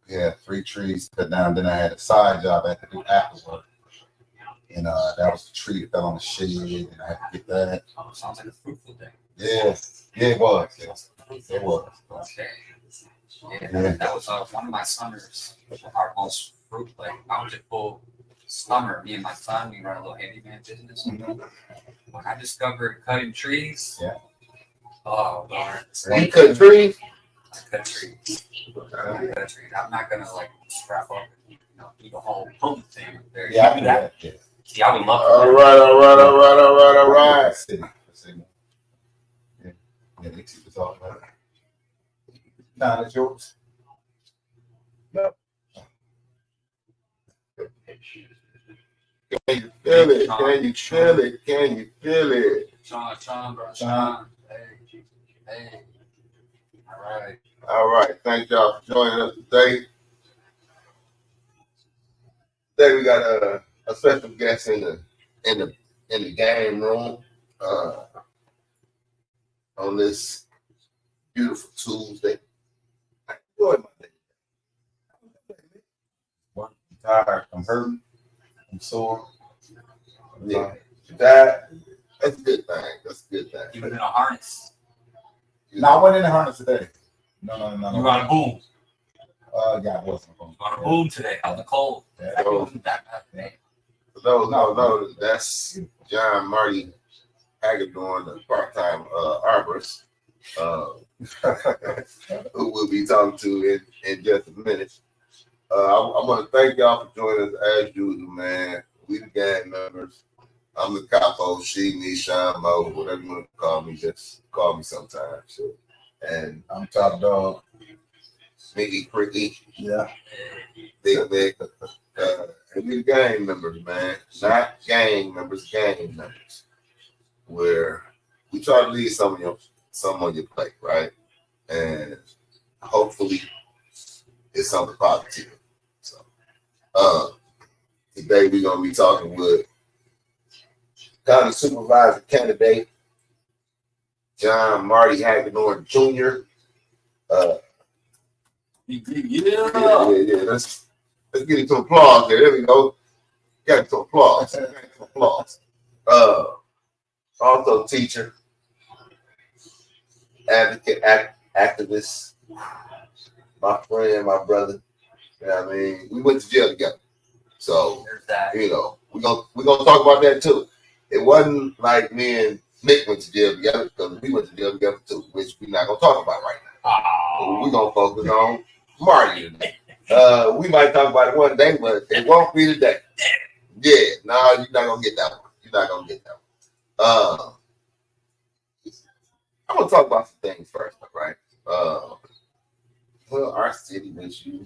Yeah, 3 trees cut down. Then I had a side job I had to do after work. And that was the tree that fell on the shed, and I had to get that. Oh, sounds like a fruitful day. Yeah, yeah, it was. Yes, it was. Okay. Yeah, that was one of my summers. Our most fruit, like bountiful summer. Me and my son, we run a little handyman business. Mhm. When I discovered cutting trees, Yeah. oh Lord, You cut trees? I cut trees. I cut trees. I'm not gonna like scrap up and eat a whole potent thing there. Yeah, I You do do that. that. Yeah. See, I would love to. All right. City. Yeah, yeah, they teach us all about it. Nah, that's yours. No. Can you feel it? Can you feel it? Can you feel it? Sean, bro, Sean. Hey. All right. All right. Thank y'all for joining us today. Today we got a special guest in the game room on this beautiful Tuesday. I enjoyed my day. I'm tired. I'm hurting. I'm sore. Yeah. That's a good thing. That's a good thing. You were in a harness. No, I went in the harness today. No. You were on a boom. Yeah, I wasn't. You were on a boom today. Out in the cold. Yeah. It wasn't that bad today. No. That's John Marty Hagedorn, the part-time arborist, who we'll be talking to in just a minute. I want to thank y'all for joining us as usual, man. We the gang members. I'm the capo, she, me, Sean, Mo, whatever you want to call me. Just call me sometime. So. And I'm top dog. Sneaky, Pricky, Yeah. Big Big. And we the gang members, man. Not gang members, gang members. Where we try to leave some on your plate, right? And hopefully it's something positive. So today we're gonna be talking with County Supervisor candidate John Marty Hagedorn Jr. Yeah. Let's get into applause there. There we go. Got into applause. Also teacher, advocate, activist, my friend, my brother. You know what I mean? We went to jail together. So There's that. we're gonna talk about that too. It wasn't like me and Nick went to jail together because we went to jail together too, which we're not gonna talk about right now. Oh. We're gonna focus on Marty today. We might talk about it one day, but it won't be today. Yeah, no, you're not gonna get that one. You're not gonna get that one. I'm gonna talk about some things first, right? Well, our city, which you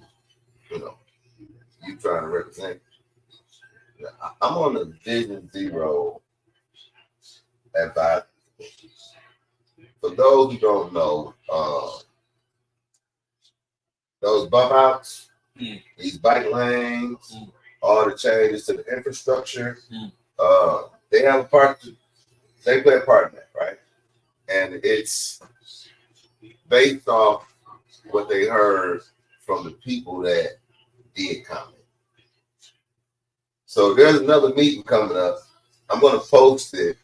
trying to represent. I'm on the Vision Zero advisory. For those who don't know, those bump outs, these bike lanes, all the changes to the infrastructure, they have a part. They play a part in that, right? And it's based off what they heard from the people that did comment. So there's another meeting coming up. I'm going to post it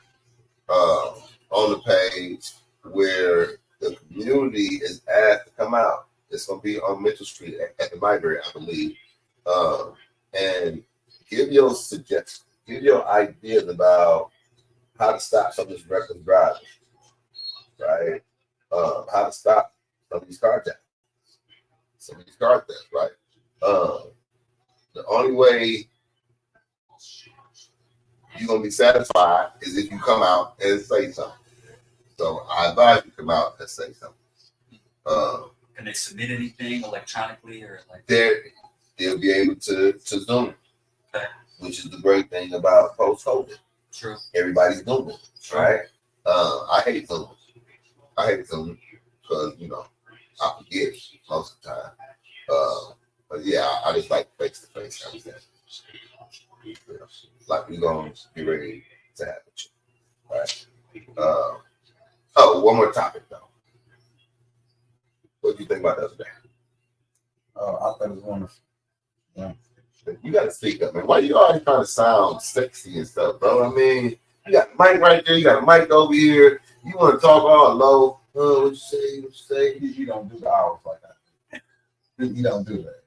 on the page where the community is asked to come out. It's going to be on Mitchell Street at the library, I believe. And give your suggestions, give your ideas about how to stop some of this reckless driving, right? How to stop some of these car thefts, right? The only way you're gonna be satisfied is if you come out and say something. So I advise you to come out and say something. Can they submit anything electronically or like? They'll be able to Zoom, Okay. which is the great thing about post-COVID. True. Everybody's doing it, right? I hate Zoom. Because I forget most of the time. But yeah, I just like face-to-face conversation. Like we're gonna be ready to have it, right? One more topic though. What do you think about the other day? I thought it was wonderful. Yeah. You gotta speak up, man. Why you always trying to sound sexy and stuff, bro? I mean, you got a mic right there, you got a mic over here. You want to talk all low? What you say? What you say? You don't do the hours like that. You don't do that.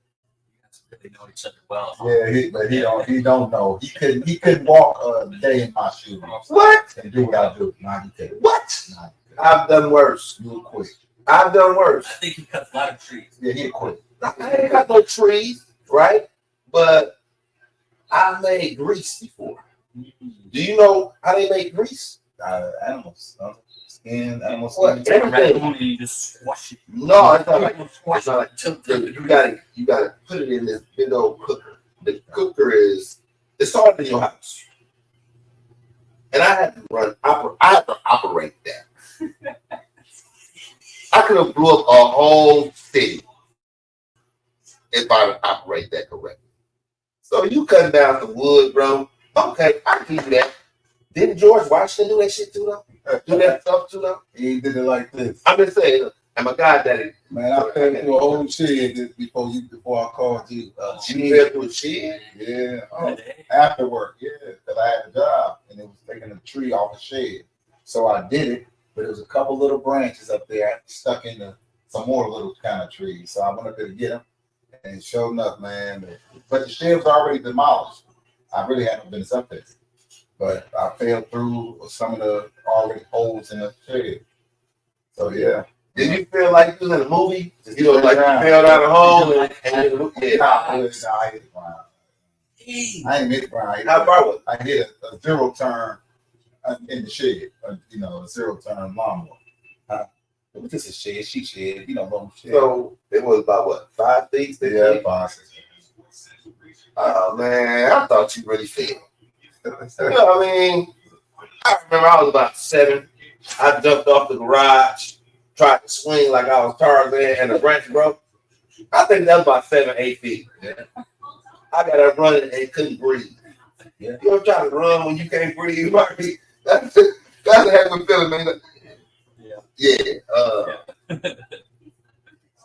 They know each other well. Yeah, but he don't know. He couldn't walk a day in my shoes. What? And do what I do. Nah, he couldn't. What? Nah, he couldn't. I've done worse. You quit. I've done worse. I think he cuts a lot of trees. Yeah, he'd quit. I ain't got no trees, right? But I made grease before. Do you know how they make grease? Animals. Skin, animal What? skin. Everything. You just squash it. No, it's not like Squash it's not like you gotta put it in this big old cooker. The cooker it's started in your house. And I had to I had to operate that. I could have blew up a whole city if I would operate that correctly. So you cutting down the wood, bro. Okay, I can do that. Didn't George Washington do that shit too though? Do that stuff too though? He did it like this. I'm just saying, and my goddaddy. Man, I fell through a whole shed before I called you. You fell through a shed? Yeah. Oh, after work, yeah. Because I had a job and it was taking a tree off the shed. So I did it, but there was a couple little branches up there stuck in some more little kind of trees. So I went up there to get them. And sure enough, man. But the shed was already demolished. I really hadn't been up there. But I fell through some of the already holes in the shed. So yeah. Did you feel like you was in a movie? You know, like you fell down a hole and I hit the ground. I ain't hit the ground. How far was it? I hit a zero turn in the shed. A zero turn lawnmower. It was just a shed, she shed, long shed. So it was about what, 5 feet? 6 Yeah, feet? 5, 6 feet. Oh man, I thought you really fell. You know what I mean? I remember I was about 7. I jumped off the garage, tried to swing like I was Tarzan, and the branch broke. I think that was about 7, 8 feet. Yeah. I got up running and couldn't breathe. Yeah. You ever try to run when you can't breathe, Marty? That's a heavy feeling, man. Yeah.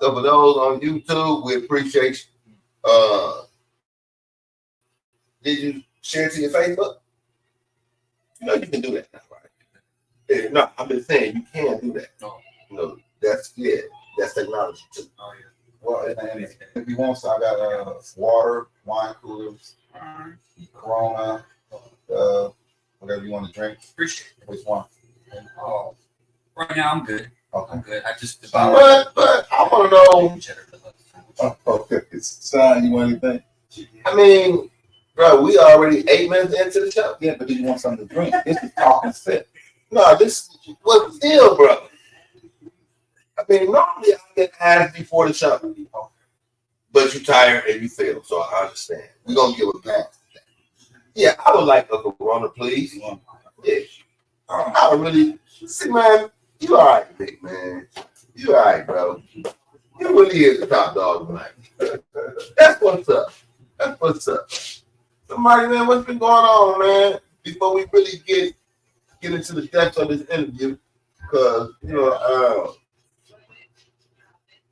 So for those on YouTube, we appreciate you. Did you share it to your Facebook? You know you can do that now, right? Yeah, no, I'm just saying you can do that. No, that's technology too. Oh yeah. Well, and if you want, so I got water, wine coolers, Corona, whatever you want to drink. Appreciate it. Which one? Right now I'm good. Okay. I'm good. I just But I want to know. Okay. Son, you want anything? I mean, bro, we already 8 minutes into the show. Yeah, but do you want something to drink? This is talking set. No, this was still, bro. I mean, normally I get asked before the show, but you tired and you fail, so I understand. We're gonna give it back. Yeah, I would like a Corona, please. Yeah, I would really see, man. You all right, big man. You all right, bro. You really is the top dog tonight. That's what's up. That's what's up. Somebody, man, what's been going on, man? Before we really get into the depths of this interview, because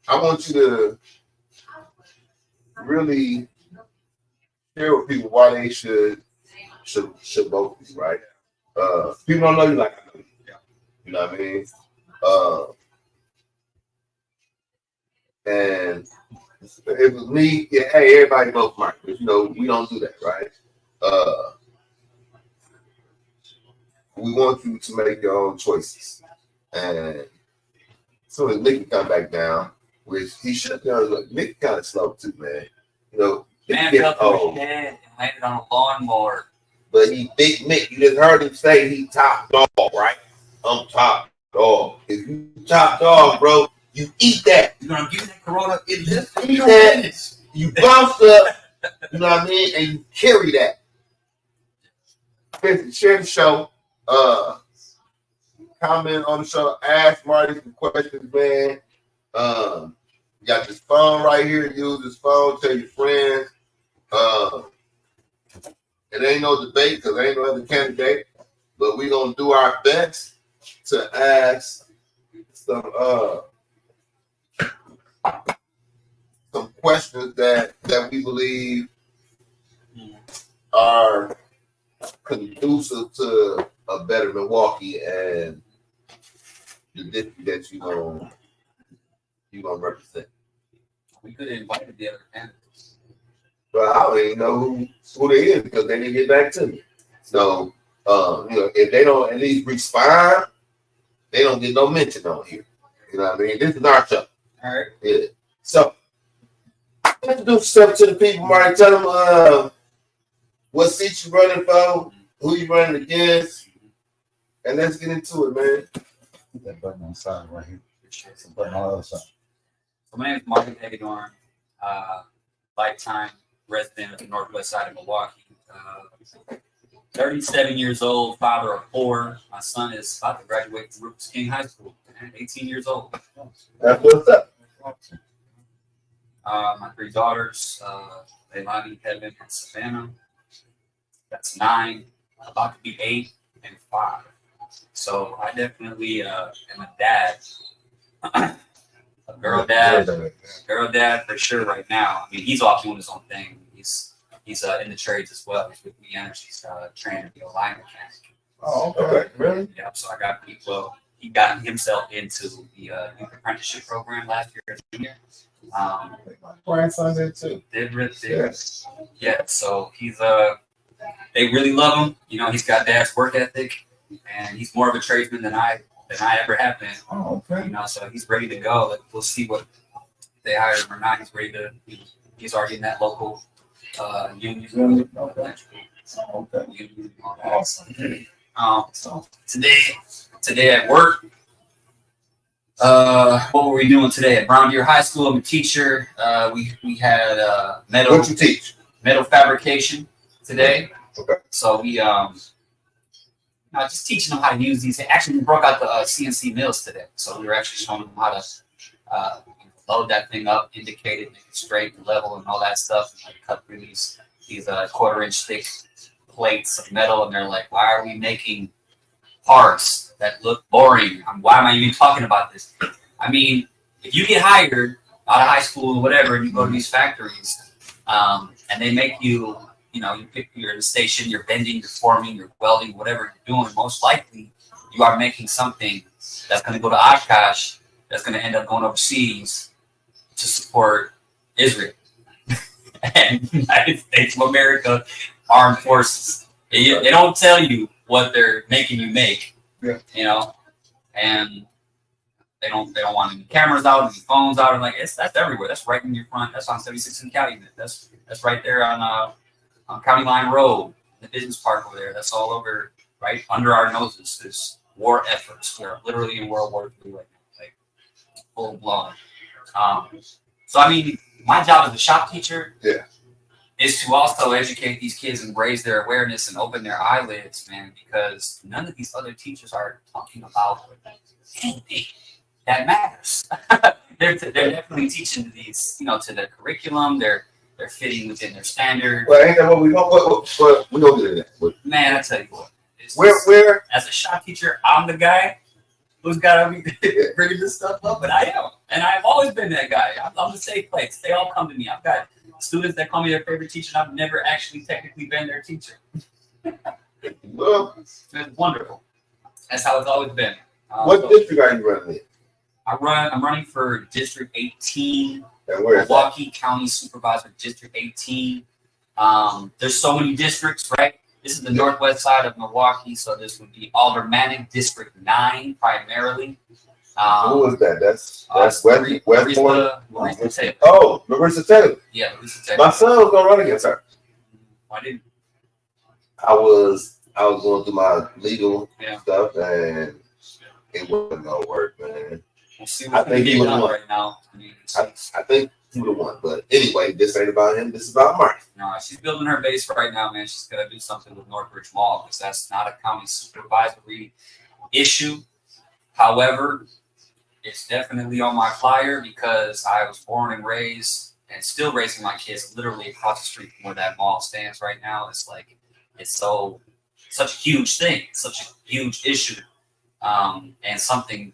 I want you to really share with people why they should vote for you, right? People don't know you like I know you. You know what I mean? And if it was me, yeah, hey, everybody vote for Marty. But we don't do that, right? We want you to make your own choices. And so as Mickey come back down, which he should have done, look, Mickey kind of slow too, man. Man fell through his head and landed on a lawnmower. But he big Mick. You just heard him say he top dog, right? I'm top dog. If you top dog, bro, you eat that. You're gonna give me that Corona in this Eat that. You bounce up, you know what I mean, and you carry that. Share the show. Comment on the show. Ask Marty some questions, man. You got this phone right here. Use this phone. Tell your friends. It ain't no debate because there ain't no other candidate. But we're gonna do our best to ask some questions that we believe are conducive to a better Milwaukee and the district that you gonna represent. We could have invited the other candidates. But I don't even know who they is because they didn't get back to me. So if they don't at least respond, they don't get no mention on here. You know what I mean? This is our show. All right. Yeah. So introduce yourself to the people, Marty. Tell them what seat you running for, who you running against, and let's get into it, man. Put that button on the side right here. Some button on the other side. So my name is Marty Hagedorn, lifetime resident of the northwest side of Milwaukee. 37 years old, father of 4. My son is about to graduate from Rufus King High School, 18 years old. That's what's up. My 3 daughters, Leilani, Kevin, and Savannah. That's 9, about to be 8 and 5. So I definitely am a dad, a girl dad for sure right now. I mean, he's off doing his own thing. He's in the trades as well. He's with Me Energy's training to be a line mechanic. Oh, okay. Really? Yeah. So I got he got himself into the youth apprenticeship program last year as a junior. My grandson did too. Yes. Yeah. So he's they really love him. You know, he's got dad's work ethic, and he's more of a tradesman than I ever have been. Oh, okay. You know, so he's ready to go. Like, we'll see what they hire him or not. He's ready to. He's already in that local union. Okay. Awesome. So today at work, what were we doing today at Brown Deer High School? I'm a teacher. We had metal. What you teach? Metal fabrication today. Okay. So we just teaching them how to use these. Actually, we broke out the CNC mills today. So we were actually showing them how to load that thing up, indicate it, make it straight and level and all that stuff, and like cut through these 1/4-inch thick plates of metal. And they're like, why are we making parts that look boring? Why am I even talking about this? I mean, if you get hired out of high school or whatever, and you go to these factories, and they make you, you're in a station, you're bending, you're forming, you're welding, whatever you're doing, most likely you are making something that's going to go to Oshkosh, that's going to end up going overseas to support Israel and United States of America Armed Forces. They don't tell you what they're making you make, and they don't want any cameras out, any phones out, and like that's everywhere. That's right in your front. That's on 76 in Calumet. That's right there on County Line Road, the business park over there. That's all over, right under our noses. There's war efforts. We're literally in World War III right now, like full blown. So I mean, my job as a shop teacher, is to also educate these kids and raise their awareness and open their eyelids, man, because none of these other teachers are talking about anything that matters. They're definitely teaching these, to their curriculum. They're fitting within their standard. Well, ain't that what we want? We gonna get into that. Man, I tell you what. Where? As a shop teacher, I'm the guy who's got to be bringing this stuff up, but I am. And I've always been that guy. I'm the safe place. They all come to me. I've got students that call me their favorite teacher, and I've never actually technically been their teacher. Well, it's wonderful. That's how it's always been. What district are you running in? I'm running for District 18, And where is that? Milwaukee County Supervisor, District 18. There's so many districts, right? This is the northwest side of Milwaukee, so this would be Aldermanic District 9 primarily. Who is that? That's Westmore. Marissa Taylor. Oh, Marissa Taylor. Yeah, Marissa Taylor. My son was gonna run against her. Why didn't? I was going through my legal Yeah. stuff, and it wasn't gonna work, man. We'll see I what think he we would get have done won. right now. I mean, I think he would have won. But anyway, this ain't about him. This is about Marty. no, she's building her base right now, man. She's gonna do something with Northbridge Mall because that's not a county supervisory issue. However, it's definitely on my flyer because I was born and raised and still raising my kids literally across the street from where that mall stands right now. It's like such a huge thing, such a huge issue, and something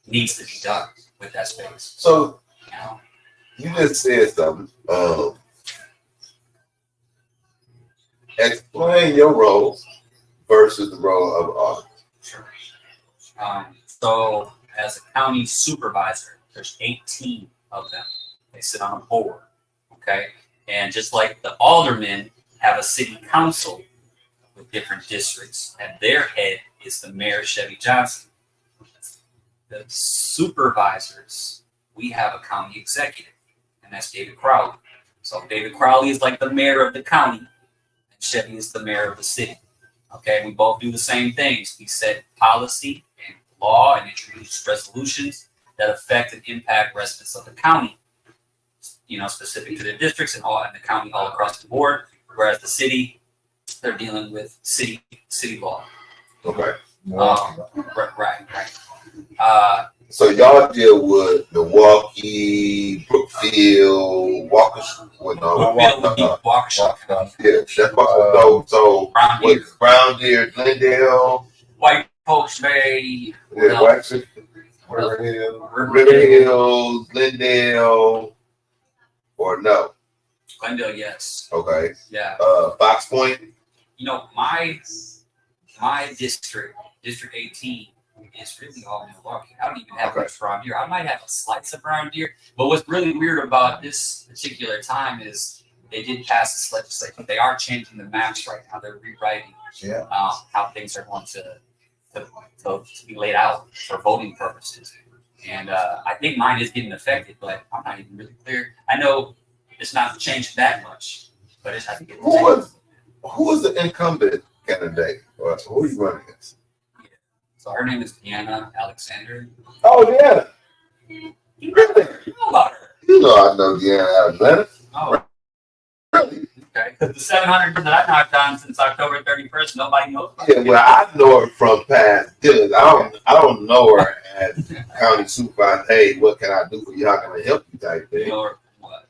needs to be done with that space. So You just said something. Explain your role versus the role of auditor. Sure. So as a county supervisor, there's 18 of them. They sit on a board, okay? And just like the aldermen have a city council with different districts, and their head is the mayor, Chevy Johnson. The supervisors, we have a county executive, and that's David Crowley. So David Crowley is like the mayor of the county, and Chevy is the mayor of the city. Okay, we both do the same things. We set policy and law and introduce resolutions that affect and impact residents of the county, specific to the districts and all in the county all across the board. Whereas the city, they're dealing with city law. Okay. Right. So y'all deal with Milwaukee, Brookfield, Walker. Brookfield would be Waukesha County. Yeah, that's so Brown Deer, Glendale, White Oaks Bay, River Hills, Glendale, or no? Glendale, yes. Okay. Yeah. Fox Point. My district 18, is really all Milwaukee. I don't even have much Brown Deer. I might have a slice of Brown Deer. But what's really weird about this particular time is they did pass this legislation. They are changing the maps right now. They're rewriting how things are going to be laid out for voting purposes. And I think mine is getting affected, but I'm not even really clear. I know it's not changed that much, but I think it will. Who was the incumbent candidate? Or who are you running against? So her name is Deanna Alexander. Oh, yeah. Really? You know about her? You know I know Deanna Alexander. Oh, really? Okay. Because the 700 that I knocked down since October 31st, nobody knows. Yeah, well, I know her from past dealings. I don't know her as county supervisor. Hey, what can I do for you? How can I help you? Type thing. You know her from what?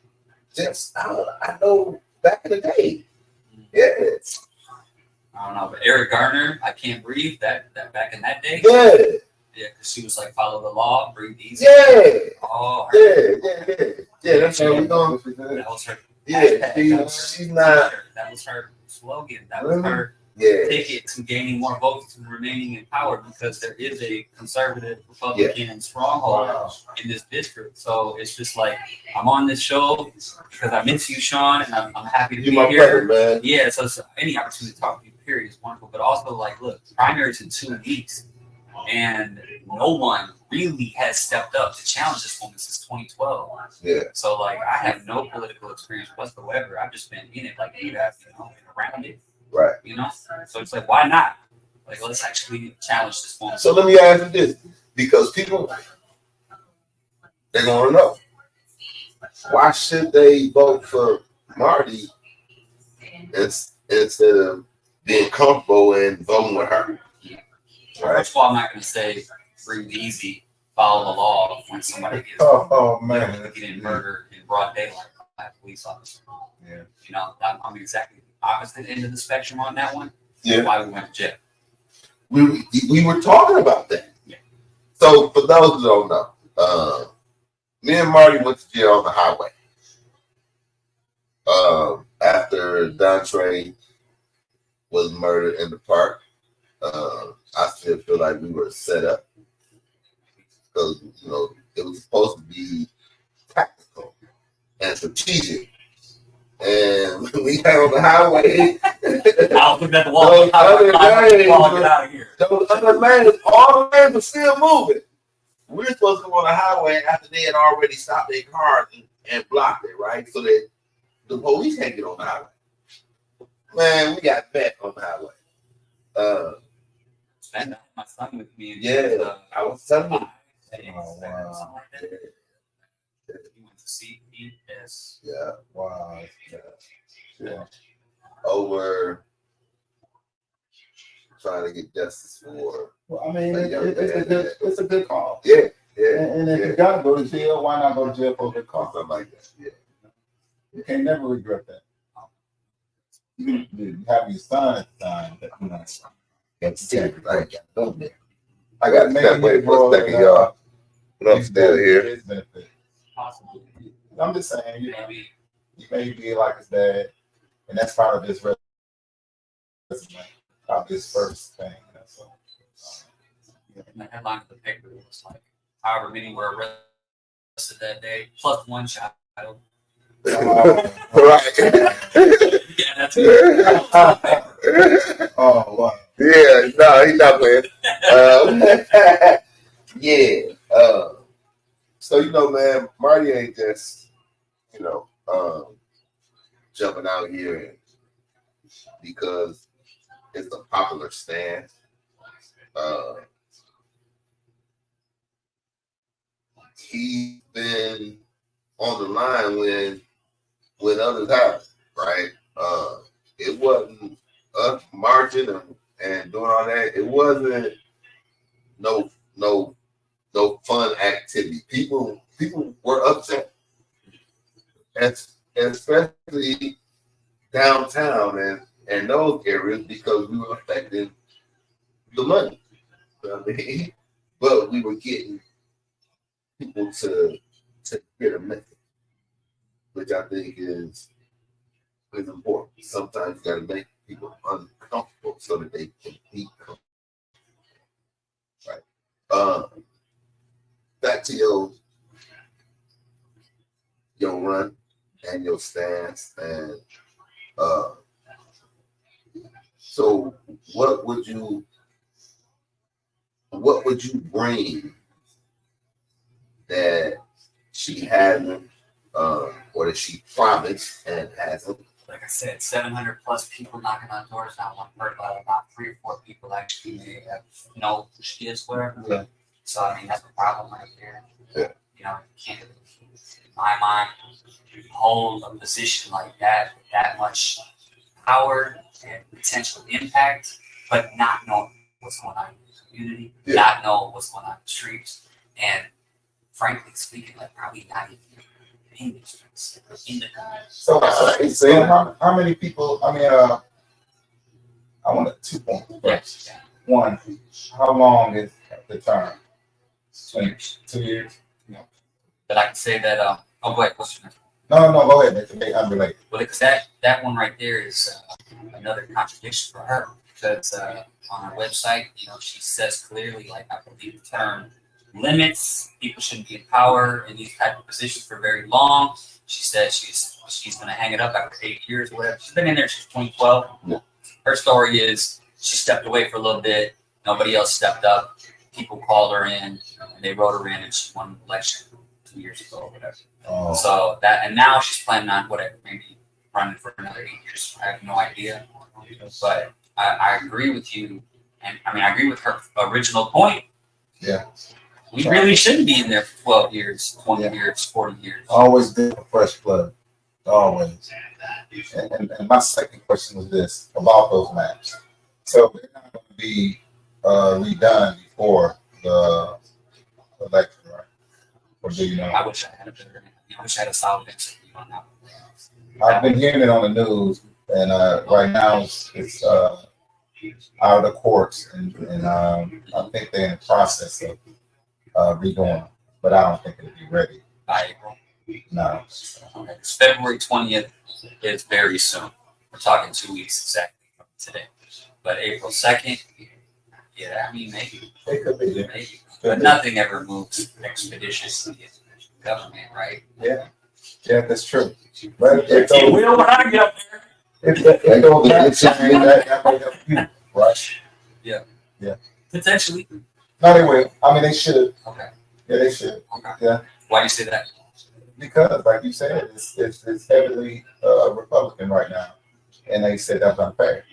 Just I know back in the day. Yeah. I don't know, but Eric Garner, I Can't Breathe, that back in that day. Yeah. Yeah, because she was like, follow the law, breathe easy. Yeah. Oh, Yeah, that's how we going. That was her. Yeah, she's not. That was her slogan. That was her Yeah. ticket to gaining more votes and remaining in power, because there is a conservative Republican stronghold in this district. So it's just like, I'm on this show because I miss you, Sean, and I'm happy to be my here. brother, man. Yeah, so any opportunity to talk to you, period, is wonderful. But also, like, look, primaries in 2 weeks, and no one really has stepped up to challenge this woman since 2012. Yeah. So, like, I have no political experience whatsoever. I've just been in it, like you have, around it. Right. So it's like, why not? Like, let's actually challenge this woman. So let me ask you this, because people, they're gonna know. Why should they vote for Marty instead of being comfortable and voting with her? Right. First of all, I'm not going to say breathe easy, follow the law when somebody gets getting murdered in broad daylight by a police officer. Yeah. I'm exactly the opposite end of the spectrum on that one. Yeah. Why we went to jail. We were talking about that. Yeah. So for those who don't know, me and Marty went to jail on the highway. After Dontre was murdered in the park, I still feel like we were set up because it was supposed to be tactical and strategic. And when we got on the highway, I was looking at the wall. Get out of here. Those other lanes, all the lanes were still moving. We were supposed to go on the highway after they had already stopped their cars and blocked it, right? So that the police can't get on the highway. Man, we got met on the highway. And my son with me. I was telling you. He went to CPS. Yeah. Wow. Yeah. Over trying to get justice for. Well, I mean, it's a good call. Yeah. And if you gotta go to jail, why not go to jail for a good cause? Something like that. Yeah. You can never regret that. You have your son at the time that I got to step away for a second, y'all. But I'm still here. Possibly. I'm just saying, you know, Maybe. he may be like his dad, and that's part of his resume, probably his first thing. You know, so, In the headline of the paper, it was like, however many were arrested that day, plus one child. Right. Yeah, that's it. oh wow. Yeah, no, he's not playing. Yeah. So you know, man, Marty ain't just, you know, jumping out here because it's a popular stance. He's been on the line when others have, right? It wasn't us marching and doing all that. It wasn't no fun activity. People were upset, especially downtown and those areas because we were affecting the money. You know what I mean? But we were getting people to get a message, which I think is important. Sometimes you got to make people uncomfortable so that they can be comfortable. Right. Back to your run and your stance, and so what would you bring that she hadn't, or that she promised and hasn't? Like I said, 700 plus people knocking on doors. Not one heard about 3 or 4 people actually may have know who she is, whatever. Yeah. So I mean, that's a problem right there. Yeah. You know, you can't, in my mind, hold a position like that with that much power and potential impact, but not know what's going on in the community, Yeah. not know what's going on in the streets, and frankly speaking, like probably not even in the streets, in the community. So how many people? I mean, I want 2 points first. Yes. Yeah. One, how long is the term? 2 years. 2 years. But I can say that. Oh, go ahead. What's your next? No, go ahead. It's unrelated. Well, because that one right there is another contradiction for her. Because on her website, you know, she says clearly, like I believe the term limits people shouldn't be in power in these type of positions for very long. She says she's going to hang it up after 8 years or whatever. She's been in there since 2012. Yeah. Her story is she stepped away for a little bit. Nobody else stepped up. People called her in, and they wrote her in, and she won the election 2 years ago or whatever. Oh. So that, and now she's planning on whatever, maybe running for another 8 years. I have no idea, but I agree with you, and I mean I agree with her original point. Yeah. We really shouldn't be in there for 12 years, 20 Yeah. years, 40 years. Always good for fresh blood. Always. And my second question was this about those maps. So they're not going to be redone before the election, right? Or do you know? I wish I had a better, I wish I had a solid answer on that one. I've been hearing it on the news, and right now it's out of the courts, and I think they're in the process of redoing, but I don't think it'll be ready. By April. No. Okay. It's February 20th is very soon. We're talking 2 weeks exactly from today. But April 2nd, yeah, I mean, maybe. It could be. Maybe. But nothing ever moves expeditiously in the government, right? Yeah, that's true. But if It will when I get up there. if those maps change, that might help you, right? Potentially. No, they will. I mean, they should. Okay. Yeah, they should. Okay. Yeah. Why do you say that? Because, like you said, it's heavily Republican right now, and they said that's unfair.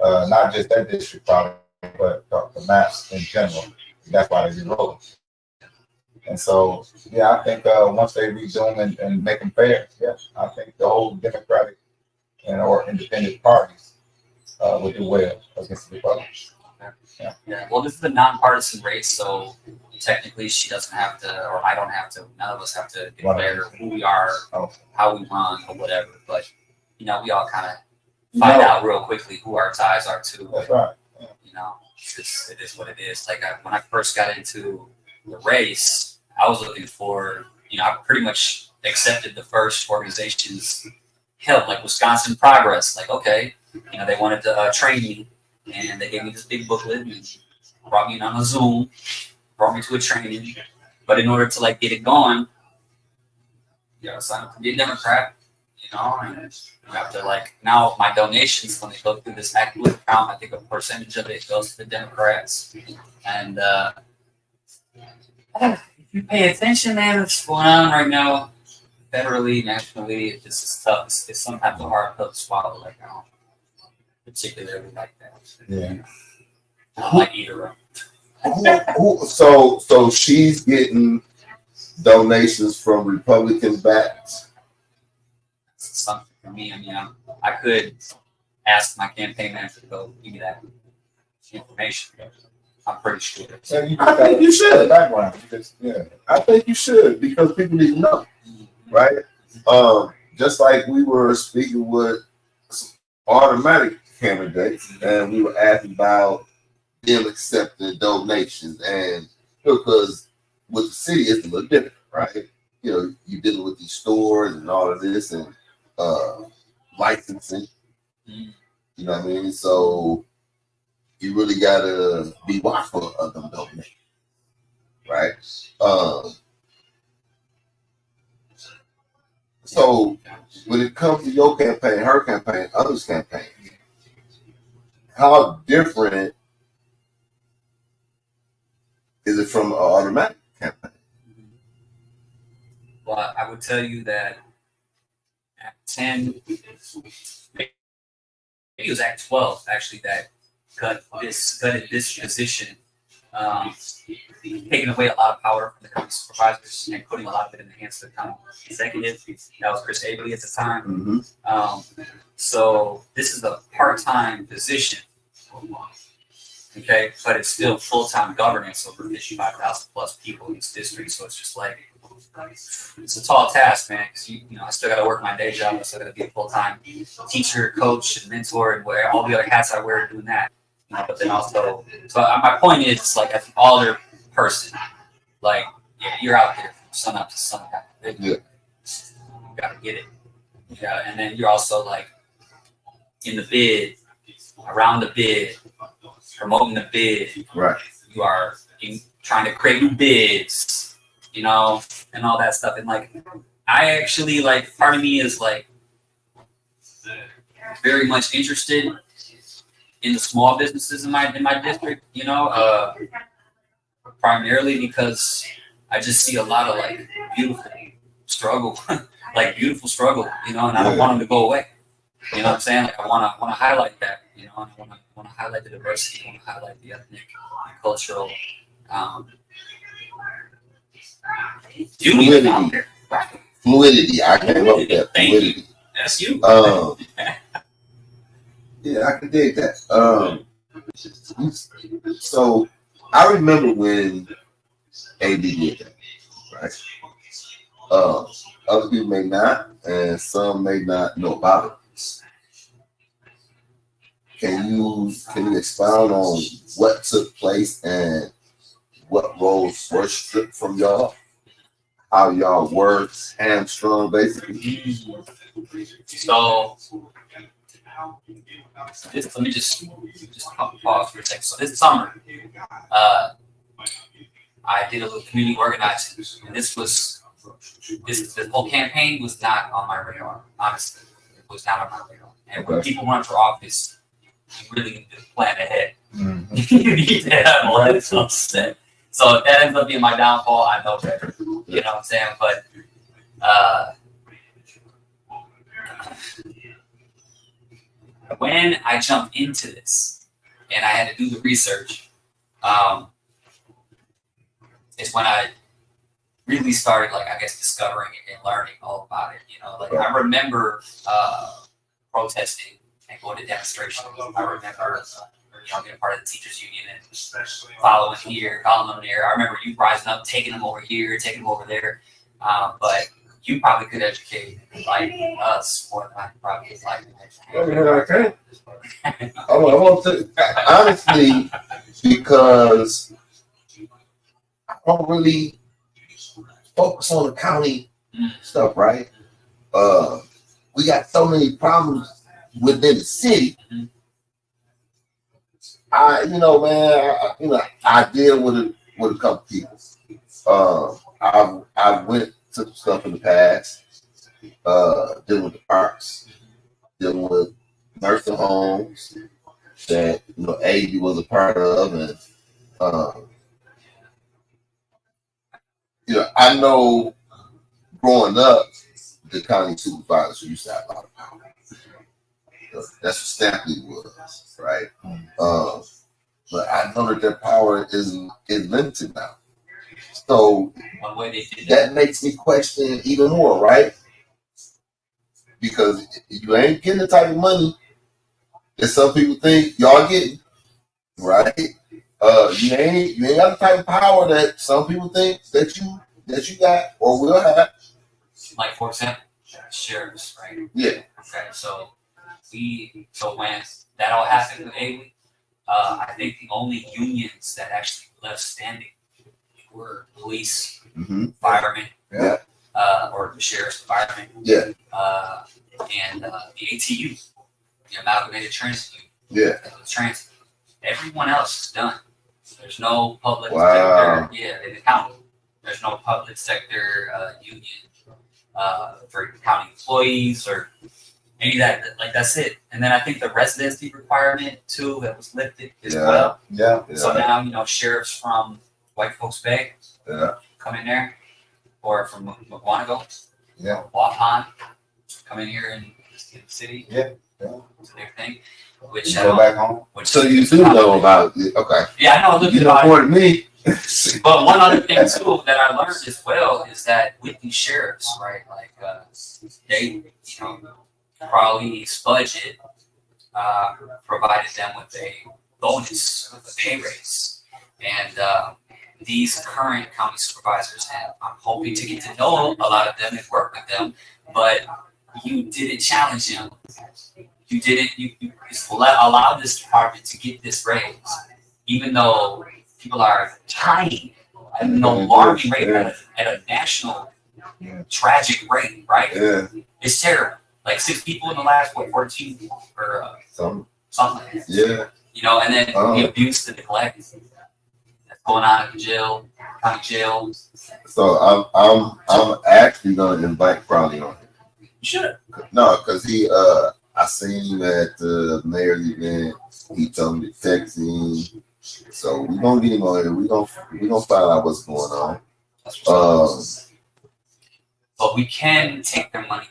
Not just that district, probably, but the maps in general. That's why they re-roll them. And so, yeah, I think once they resume and make them fair, yeah, I think the whole Democratic and or independent parties will do well against the Republicans. Yeah. Well, this is a nonpartisan race, so technically she doesn't have to, or I don't have to, none of us have to declare who we are, how we run, or whatever. But, you know, we all kind of find out real quickly who our ties are to. That's right. Yeah. You know, it is what it is. Like when I first got into the race, I was looking for, you know, I pretty much accepted the first organization's help, like Wisconsin Progress. Like, okay, they wanted to train me, and they gave me this big booklet and brought me in on a Zoom, brought me to a training. But in order to like get it going, you gotta sign up to be a Democrat, and you have to like now my donations when they go through this active account, I think a percentage of it goes to the Democrats. And if you pay attention, man, what's going on right now, federally, nationally, it's just tough. It's sometimes a hard pill to swallow. Like I don't particularly like that. Yeah. I don't like either of them. So she's getting donations from Republican backs. It's something for me. I mean, I could ask my campaign manager to go give me that information. I'm pretty sure. I think you should. Background. I think you should because people need to know, right? Just like we were speaking with some automatic candidates, and we were asking about them accepting donations, and because with the city it's a little different, right? You're dealing with these stores and all of this and licensing. You know what I mean? So you really gotta be watchful of them donations, right? So when it comes to your campaign, her campaign, others' campaign, how different is it from an automatic campaign? Well, I would tell you that at 10, maybe it was at 12, actually, that gutted this position, taking away a lot of power from the county supervisors and putting a lot of it in the hands of the county executive. That was Chris Abley at the time. So this is a part-time position, okay, but it's still full-time governance over 55,000 plus people in this district. So it's just like, it's a tall task, man, because I still got to work my day job. I still got to be a full-time teacher, coach, and mentor, and wear all the other hats I wear doing that. But then also, so my point is, like, I think all other person, like, you're out there from sun up to sundown. You got to get it. Yeah, and then you're also like in the bid, around the bid, promoting the bid. Right. You are trying to create new bids, and all that stuff. And like, I actually like, part of me is like very much interested in the small businesses in my district. Primarily because I just see a lot of like beautiful struggle, and I don't want them to go away. You know what I'm saying? Like I want to highlight that. And I want to highlight the diversity. I want to highlight the ethnic and cultural beauty out there. Fluidity. I came up with that. Fluidity. That's you. Yeah, I can dig that. So I remember when AD did that, right? Other people may not, and some may not know about it. Can you expound on what took place and what roles were stripped from y'all? How y'all were hamstrung, basically? So let me just pause for a second. So this summer, I did a little community organizing, and this whole campaign was not on my radar. Honestly, it was not on my radar. And when people run for office, you really need to plan ahead. You need to have all that stuff set. So if that ends up being my downfall, I know better. You know what I'm saying? But when I jumped into this and I had to do the research, is when I really started, like, I guess, discovering it and learning all about it. I remember protesting and going to demonstrations. I remember, being part of the teachers union and following here, following them there. I remember you rising up, taking them over here, taking them over there. But you probably could educate like us more than I could probably Okay. I want to honestly, because I don't really focus on the county stuff, right? We got so many problems within the city. I deal with a couple people. I went to some stuff in the past, dealing with the parks, dealing with nursing homes that AD was a part of, and I know growing up, the county supervisors used to have a lot of power. That's what Stampley was, right? But I know that their power is limited now. So that makes me question even more, right? Because you ain't getting the type of money that some people think y'all getting, right? You ain't got the type of power that some people think that you got or will have. Like, for example, sheriffs, right? Yeah. Okay, so when that all happened with Ailey, I think the only unions that actually left standing were police, firemen, or the sheriff's firemen, and the ATU, the Amalgamated Transit Union. Transit. Everyone else is done. There's no public sector. Yeah, they count. There's no public sector union for county employees or any of that. Like, that's it. And then I think the residency requirement too that was lifted as well. Yeah. So now sheriffs from White Folks Bay come in there, or from McWanago, Waupun, come in here in the city. To their thing. Which go back home. So you do know about it. Okay. Yeah, I know a little bit about it. Me. But one other thing too that I learned as well is that with these sheriffs, right, like they, Crawley's budget provided them with a bonus, with a pay raise, and these current county supervisors, and I'm hoping to get to know a lot of them and work with them, but you didn't challenge them. You didn't. You allow this department to get this raise, even though people are dying at an alarming rate, at a national tragic rate, right? Yeah. It's terrible. Like 6 people in the last 14 or something like that. Yeah. And then the abuse, the neglect that's going on at the jail, county jail. So I'm actually gonna invite Crowley on. You should. No, because I seen him at the mayor's event. He told me to text him. So we're gonna get him on here. We're gonna find out what's going on. But we can take their money.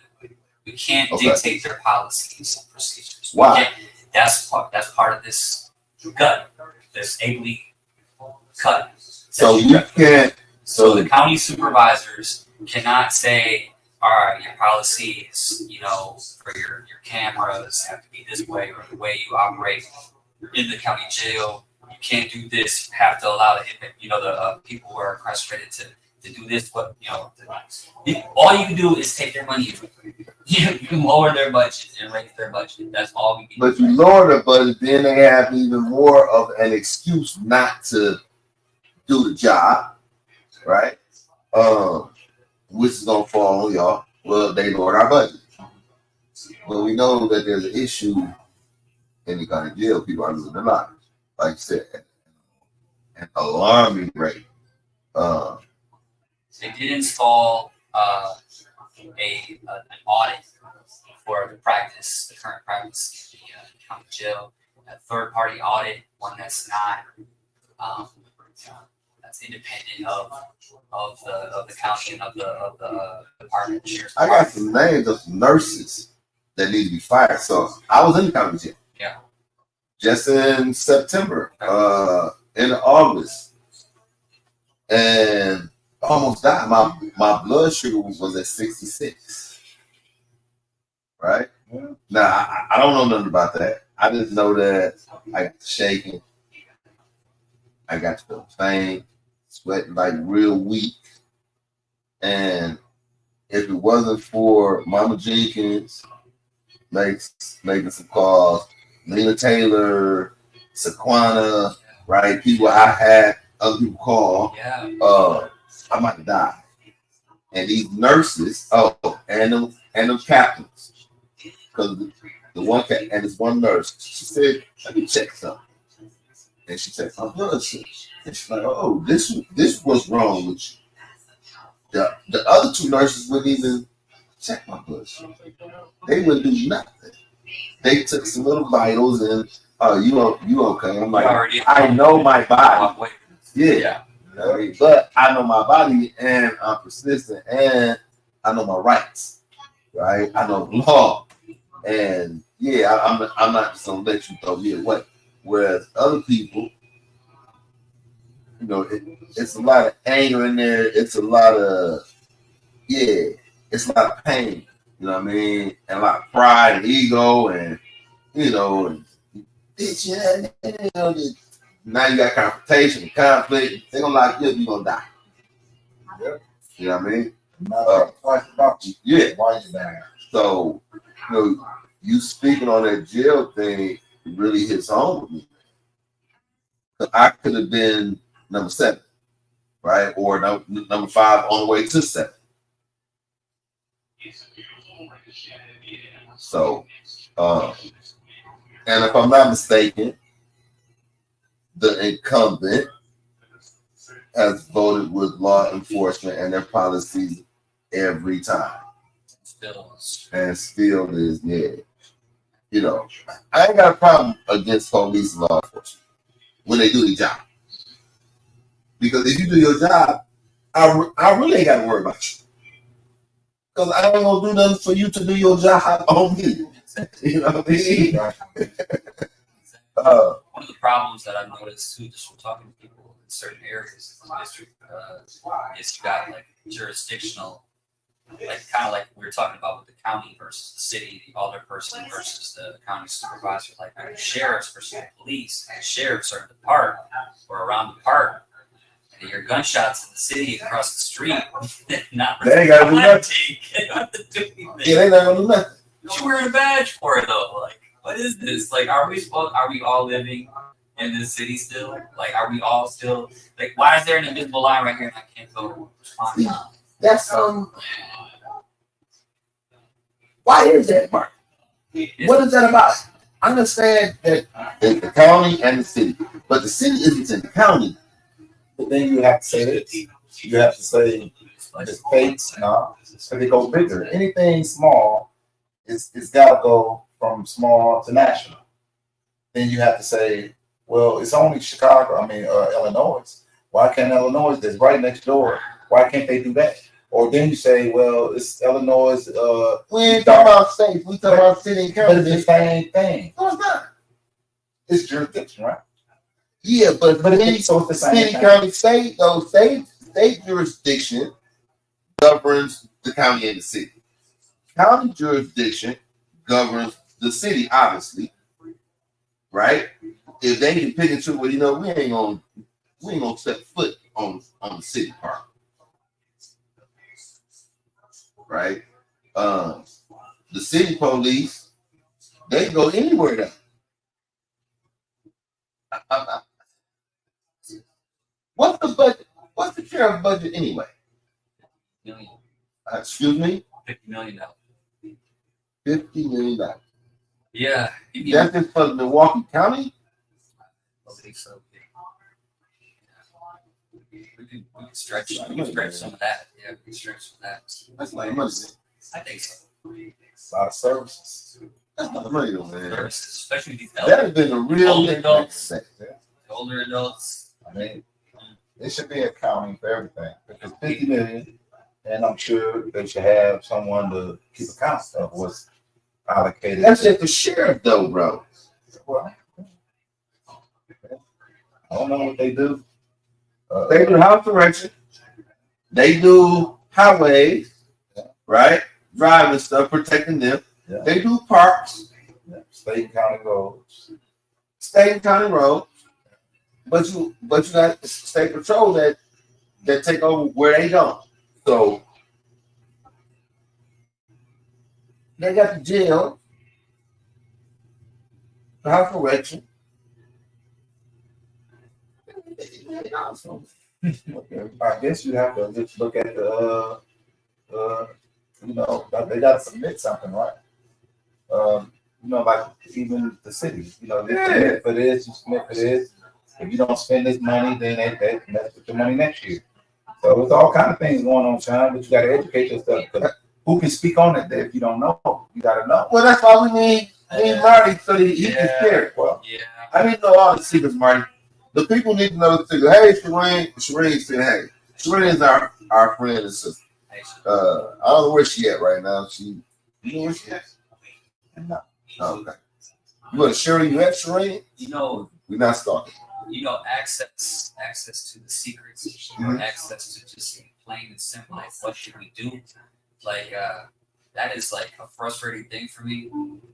We can't dictate their policies and procedures. Why? That's part of this gut, this ably cut. So you can't. So the county supervisors cannot say, all right, your policies, for your cameras have to be this way, or the way you operate in the county jail. You can't do this. You have to allow the people who are incarcerated to do this. But all you can do is take their money. You can lower their budget and raise their budget. That's all we can do. But you lower the budget, then they have even more of an excuse not to do the job, right? Which is gonna fall on y'all. Well, they lowered our budget. Well, we know that there's an issue in the county jail. People are losing their lives, like you said, an alarming rate. They did install an audit for the current practice in the county jail. A third-party audit, one that's not that's independent of the county and of the department. I got some names of some nurses that need to be fired. So I was in the county jail. Yeah. Just in September, in August, and almost died. My blood sugar was at 66. Right? Now I don't know nothing about that. I just know that I got to shaking. I got to feel faint, sweating like real weak. And if it wasn't for Mama Jenkins making some calls, Lena Taylor, Saquana, right? People I had other people call. Yeah. I might have died. And these nurses, and them captains, because the one cat and this one nurse, she said, "Let me check something." And she checked my blood sugar. And she's like, "Oh, this was wrong with you." The other two nurses wouldn't even check my blood sugar. They wouldn't do nothing. They took some little vitals and, "Oh, you okay?" I'm like, I know my body. Yeah. I mean, but I know my body and I'm persistent and I know my rights, right? I know the law. And yeah, I'm not just gonna let you throw me away. Whereas other people, it's a lot of anger in there. It's a lot of it's a lot of pain. You know what I mean? And a lot of pride and ego and and bitch, now you got confrontation and conflict. They're gonna lock you up, you're gonna die. Yeah. You know what I mean? Yeah. Why you down? So, you speaking on that jail thing really hits home with me. I could have been number 7, right? Or number 5 on the way to 7. So, and if I'm not mistaken, the incumbent has voted with law enforcement and their policies every time. And still is, I ain't got a problem against police and law enforcement when they do their job. Because if you do your job, I really ain't got to worry about you. Because I ain't going to do nothing for you to do your job on me. You know what I mean? One of the problems that I've noticed too, just from talking to people in certain areas of the district, is you got like jurisdictional, like kind of like we were talking about with the county versus the city, the alder person versus the county supervisor, like the sheriffs versus the police. The sheriffs are in the park or around the park. And your gunshots in the city across the street, not they ain't got to do nothing. They don't have to do anything. Yeah, they not gonna do nothing. What you wearing a badge for though? Like, what is this? Like, are we all living in this city still? Like, are we all still like? Why is there an invisible line right here and I can't go respond? That's Why is that, Mark? What is that about? I understand that it's the county and the city, but the city isn't in the county. But then you have to say this. You have to say the states, so they go bigger. Anything small, it's got to go from small to national. Then you have to say, well, it's only Illinois. Why can't Illinois, that's right next door, why can't they do that? Or then you say, well, it's Illinois. We ain't talking about states. We talking about city and county. But it's the same thing. No, it's not. It's jurisdiction, right? Yeah, but so it's the same city, thing. county, state, though, state jurisdiction governs the county and the city. County jurisdiction governs the city, obviously, right? If they can pick and choose, well, we ain't gonna step foot on the city part, right? The city police, they can go anywhere now. What's the budget? What's the sheriff's budget anyway? Million. Excuse me? $50 million. $50 million. Yeah. That's just for Milwaukee County? I think so. We can stretch some of that. Yeah, we can stretch some of that. That's like money. I think so. A lot of services. That's not money, though, man. Services, especially these That has been a real older adults. Yeah. Older adults. I mean, it should be accounting for everything. Because 50 million, and I'm sure they should have someone to keep account of what's allocated. That's just the sheriff, though, bro. Well, I don't know what they do. They do house correction. They do highways, right? Driving stuff, protecting them. Yeah. They do parks, State and county roads. state and county roads. But you got state patrol that take over where they don't. So they got the jail, the house correction. I guess you have to just look at the you know, they got to submit something, right? You know, like even the city, you know, they submit for this, you submit for this. If you don't spend this money, then they mess with your money next year. So there's all kind of things going on, Sean, but you got to educate yourself. Because who can speak on it if you don't know? You got to know. Well, that's why we need Marty so that he can share it. Well, I need to know all the secrets, Marty. The people need to know the secrets. Hey, Shireen said, hey, Shireen is our friend and sister. I don't know where she at right now. You know where she at? no. Oh, okay. You want to share you at Shireen? You know, We're not stalking. you know, access to the secrets, or access to just plain and simple, like what should we do? Like that is like a frustrating thing for me,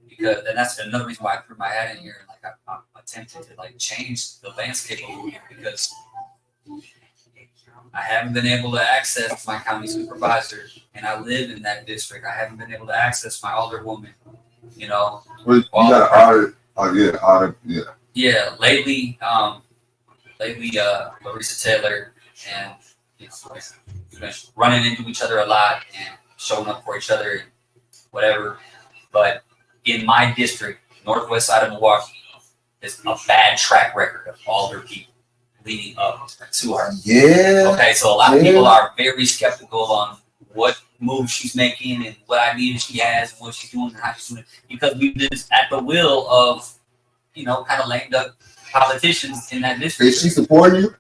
because and that's another reason why I threw my hat in here. Like I'm attempting to like change the landscape a little bit, because I haven't been able to access my county supervisor, and I live in that district. I haven't been able to access my alderwoman. You know, Well, you got to audit. Oh yeah, audit. Yeah. Yeah, lately, Larissa Taylor and we've been running into each other a lot and showing up for each other and whatever. But in my district, northwest side of Milwaukee, there's a bad track record of all their people leading up to her. Yeah. Okay, so a lot of people are very skeptical on what move she's making and what ideas she has and what she's doing and how she's doing it, because we've been at the will of, you know, kind of lame duck politicians in that district. Is she supporting you?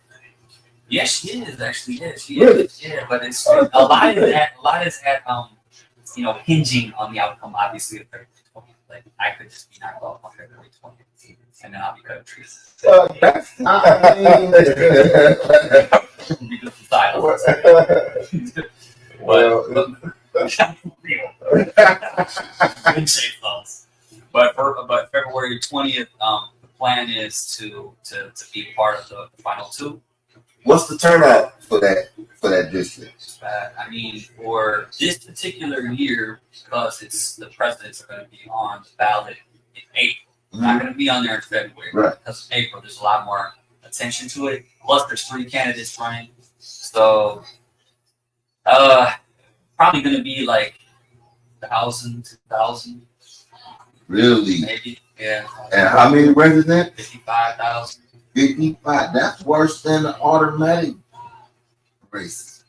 Yes, she is actually. Yeah, she Really? is. Yeah, but it's a lot is that you know, hinging on the outcome, obviously, of February 20th. Like I could just be knocked off on February 20th, and then I'll be cutting trees. That's Because of silence. Good shape, folks. But February 20th, the plan is to be part of the final two. What's the turnout for that district? I mean, for this particular year, because it's the presidents are going to be on the ballot in April. They're not going to be on there in February. Right. Because in April, there's a lot more attention to it. Plus, there's 3 candidates running, so probably going to be like 1,000, 2,000. Really? Maybe, yeah. And how many residents? 55,000. 55. That's worse than the automatic races.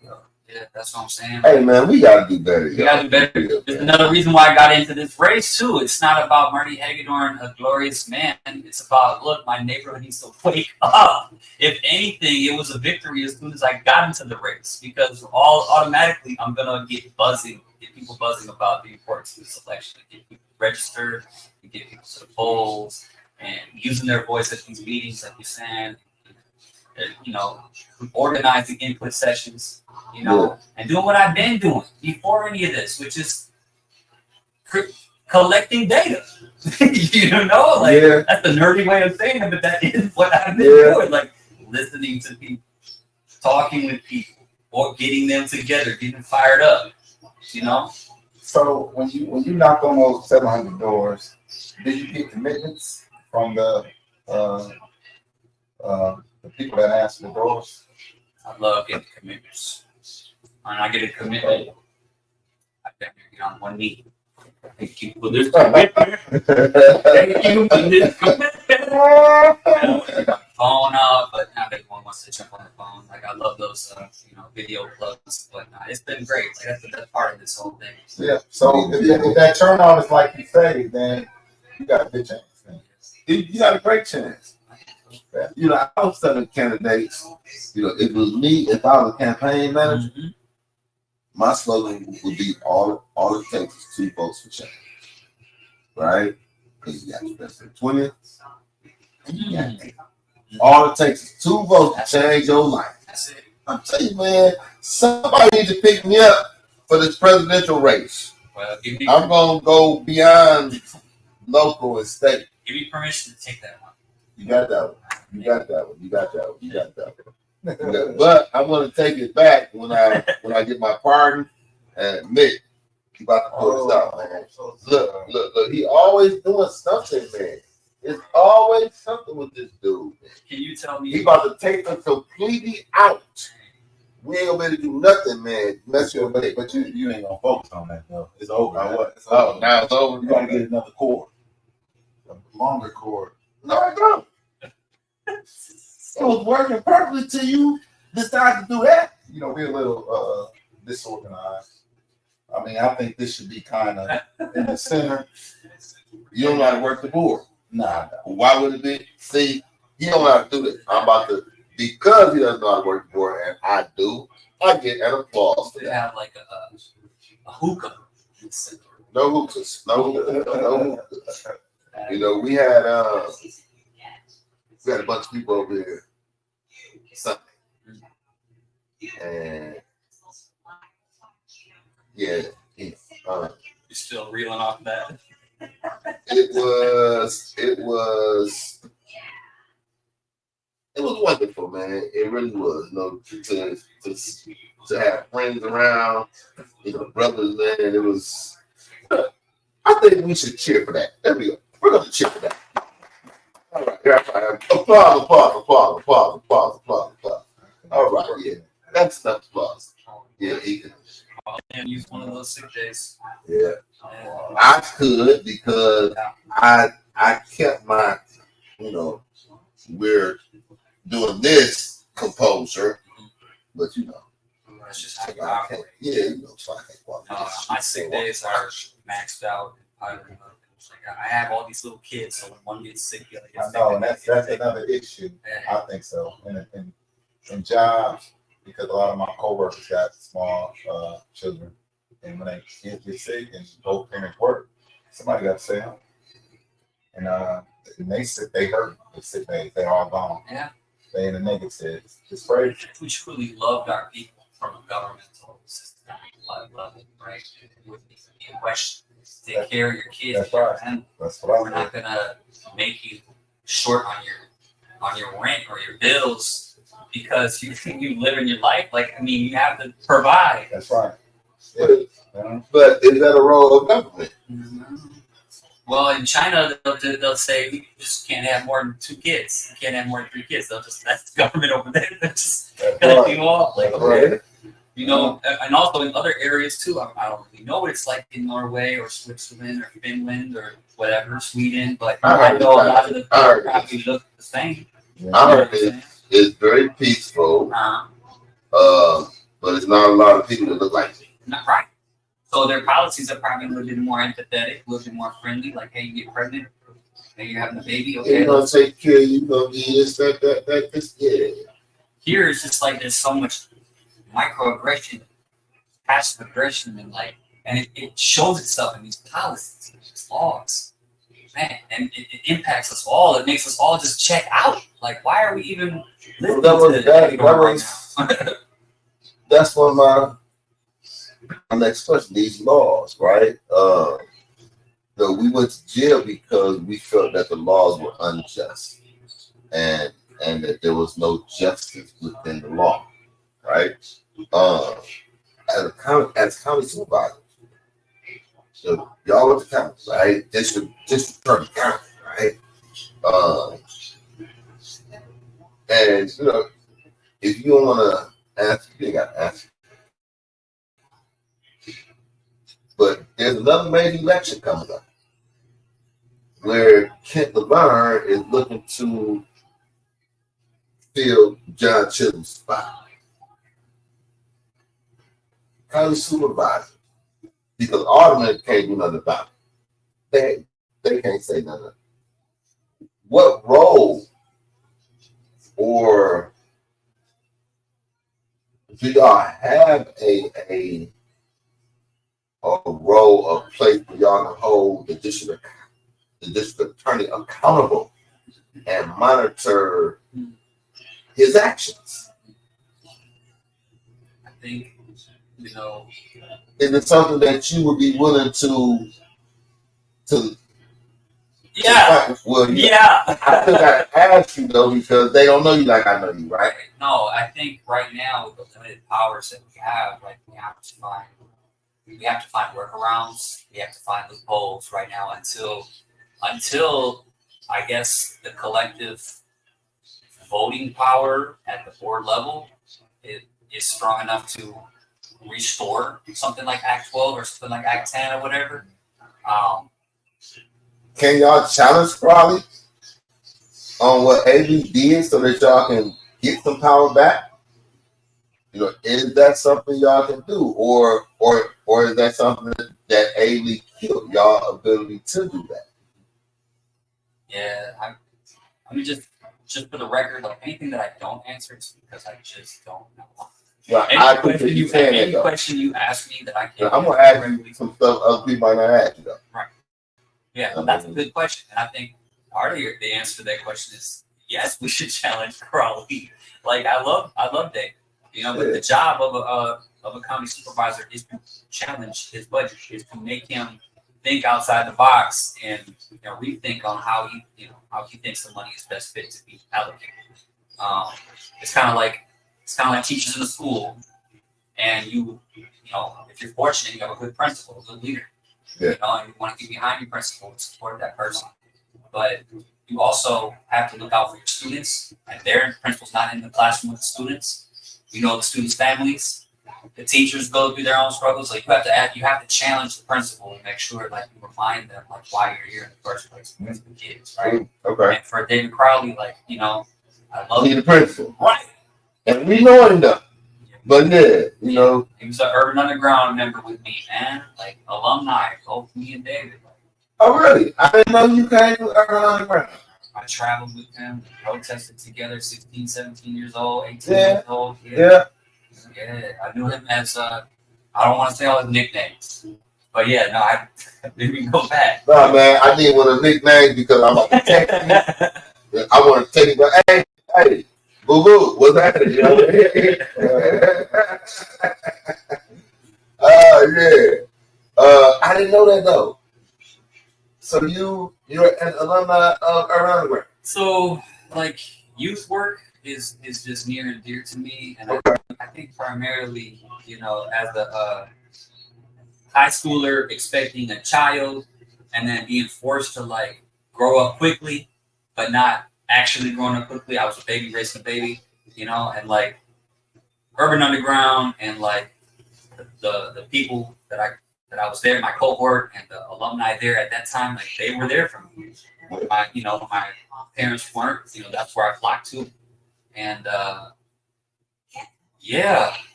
Yeah, that's what I'm saying. Hey man, we gotta do better. We gotta do better. There's another reason why I got into this race too. It's not about Marty Hagedorn, a glorious man. It's about, look, my neighborhood needs to wake up. If anything, it was a victory as soon as I got into the race, because automatically I'm gonna get people buzzing about the importance of this election, get people registered, get people to the polls, and using their voice at these meetings, like you're saying, you know, organizing input sessions, you know, and doing what I've been doing before any of this, which is collecting data. You know, like that's the nerdy way of saying it, but that is what I've been doing, like listening to people, talking with people, or getting them together, getting them fired up, you know. So when you knocked on those 700 doors, did you get commitments from the people that answer the doors? I love getting commitments. When I get a commitment, I definitely get on one knee. Thank you for this commitment. Thank you for this commitment. Phone out, but not everyone wants to jump on the phone. Like I love those, you know, video plugs. But it's been great. Like that's part of this whole thing. Yeah. So if that turnout is like you say, then you got a good chance. You got a great chance. You know, I was telling candidates, you know, if it was me, if I was a campaign manager, my slogan would be all it takes is 2 votes for change. Right? Because you got the President 20th. All it takes is 2 votes to change your life. That's it. I'm telling you, man, somebody needs to pick me up for this presidential race. Well, I'm gonna go beyond local and state. Give me permission to take that one. You got that one. You got that one. You got that one. You got that one. But I'm gonna take it back when I get my pardon and admit he about to pull this out, man. Look. He always doing something, man. It's always something with this dude. Can you tell me? He about to take us completely out. We ain't gonna be able to do nothing, man. Mess your But, day. but you ain't gonna focus on that though. It's over. Now what? It's over. Oh, now it's over. You gotta get another cord, a longer cord. No, I don't. It was working perfectly till you decide to do that. You know, we're a little disorganized. I mean, I think this should be kind of in the center. You don't know how to work the board. Nah, Why would it be? See, he don't know how to do that. I'm about to, because he doesn't know how to work the board, and I do, I get an applause for They that. have like a hookah in the center. No hookahs. No hookahs. No hookahs. You know, we had a bunch of people over here Sunday. And yeah, You're still reeling off that. it was wonderful, man. It really was. You know, to have friends around, you know, brothers, man. It was. I think we should cheer for that. There we go. We're gonna cheer for that. All right, applause. All right, yeah, that's enough applause. Yeah, he can. And use one of those sick days. Yeah, I could because I kept my, you know, we're doing this composure, but you know, That's just how you I can't. operate. Yeah, you know, so I can't walk. My sick days are maxed out. I have all these little kids, so when one gets sick, the other gets I sick. know, and that's another issue. I think so. In jobs, because a lot of my coworkers got small children, and when they kids get sick and both parents work, somebody got to say them. And they sick, they hurt. They sick days, they all gone. Yeah. They in the negative. It's crazy. We truly loved our people from a governmental system level, right? With the question, take care of your kids. That's right. And That's what we're I'm not gonna make you short on your rent or your bills because you live in your life. Like, I mean, you have to provide. That's right. But is that a role of government? Well, in China, they'll say you just can't have more than 2 kids. You can't have more than 3 kids. That's the government over there. They're just cutting you off. Like, okay. You know, and also in other areas too. I don't really know what it's like in Norway or Switzerland or Finland or whatever, Sweden, but I know a lot of the people probably look the same. I heard it's very peaceful, but it's not a lot of people that look like me. Not right. So their policies are probably a little bit more empathetic, a little bit more friendly. Like, hey, you get pregnant, hey, you're having a baby, okay? They're gonna take care of you. Gonna be this, that, this, yeah. Here it's just like there's so much microaggression, passive aggression, and it shows itself in these policies, these laws, man, and it impacts us all. It makes us all just check out. Like, why are we even listening to Hagedorn right now? That's one of my next question. These laws, right? No, we went to jail because we felt that the laws were unjust, and that there was no justice within the law, right? As county supervisor, so y'all went to county, right? District attorney county, right? And you know, if you don't want to answer, you ain't got to answer. But there's another major election coming up where Kent Laverne is looking to fill John Chittum's spot. County supervisor, because aldermen can't do nothing about it. They can't say nothing. What role or do y'all have a role or place where y'all can hold the district attorney accountable and monitor his actions? I think, you know, is it something that you would be willing to yeah, well, yeah. I still gotta ask you though, because they don't know you like I know you, right? No, I think right now with the limited powers that we have, like we have to find workarounds. We have to find loopholes right now until I guess the collective voting power at the board level is strong enough to restore something like Act 12 or something like Act 10 or whatever. Can y'all challenge Crowley on what AB did so that y'all can get some power back? You know, is that something y'all can do, or is that something that AB killed y'all ability to do that? Yeah, I mean, just for the record, like anything that I don't answer, it's because I just don't know. Well, Any question you ask me that I can't. I'm gonna ask you some stuff other people might not ask you though. Right. Yeah, well, that's a good question, and I think part of the answer to that question is yes, we should challenge Crowley. Like I love Dave, you know, but the job of a county supervisor is to challenge his budget, is to make him think outside the box and rethink on how he thinks the money is best fit to be allocated. It's kind of like teachers in the school, and if you're fortunate, you have a good principal, a good leader. Yeah. And you want to get behind your principal and support that person. But you also have to look out for your students, and their principal's not in the classroom with the students. You know the students' families. The teachers go through their own struggles. Like you have to challenge the principal and make sure like you remind them like why you're here in the first place with the kids, right? Okay. And for David Crowley, like I love the principal, right? And we know him though. But he was an Urban Underground member with me, man. Like alumni, both me and David. Oh really? I didn't know you came to Urban Underground. I traveled with him, protested together, 16, 17 years old, 18 years old. Yeah. Yeah, I knew him as I don't want to say all his nicknames, but yeah, no, I didn't go back. No, man, I need one of the nicknames because I'm about to text you. I want to take it, but hey, boo boo, what's happening? You know yeah. I didn't know that though. So you're an alumni of Urban Underground. So like youth work is just near and dear to me, and I think primarily, as a high schooler expecting a child and then being forced to like grow up quickly, but not actually growing up quickly. I was a baby raising a baby, and like Urban Underground and like the people that I was there, my cohort and the alumni there at that time, like they were there for me. My parents weren't, that's where I flocked to. And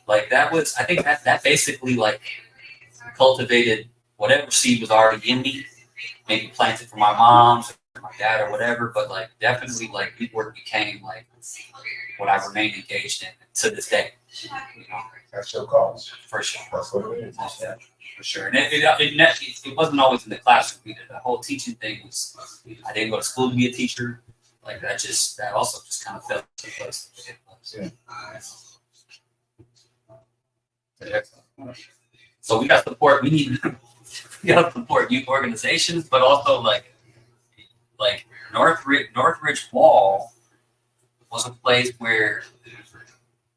like I think that basically like cultivated whatever seed was already in me, maybe planted for my moms or my dad or whatever, but like definitely like youth work became like what I remain engaged in to this day. That's your cause. For sure. That's what it is. Yeah, for sure. And it wasn't always in the classroom either. The whole teaching thing was, I didn't go to school to be a teacher. Like that also just kind of fell into place. Yeah. So we got support. We got to support youth organizations, but also like Northridge Mall was a place where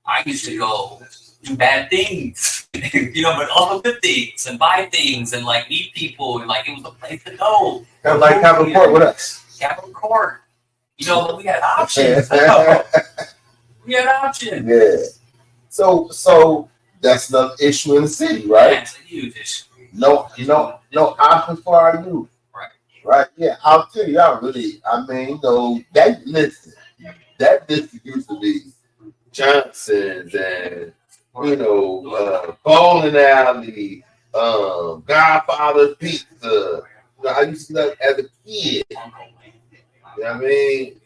I used to go do bad things, but also good things and buy things and like meet people, and like it was a place to go. Kind of like Capitol Court with us. Capitol Court. We had options. We had options. Yeah. So that's another issue in the city, right? Yeah, it's a huge issue. No options for our youth. Right. Right. Yeah. I'll tell you, that district used to be Johnson's and bowling alley, Godfather's Pizza. I used to do that as a kid. You know what I mean?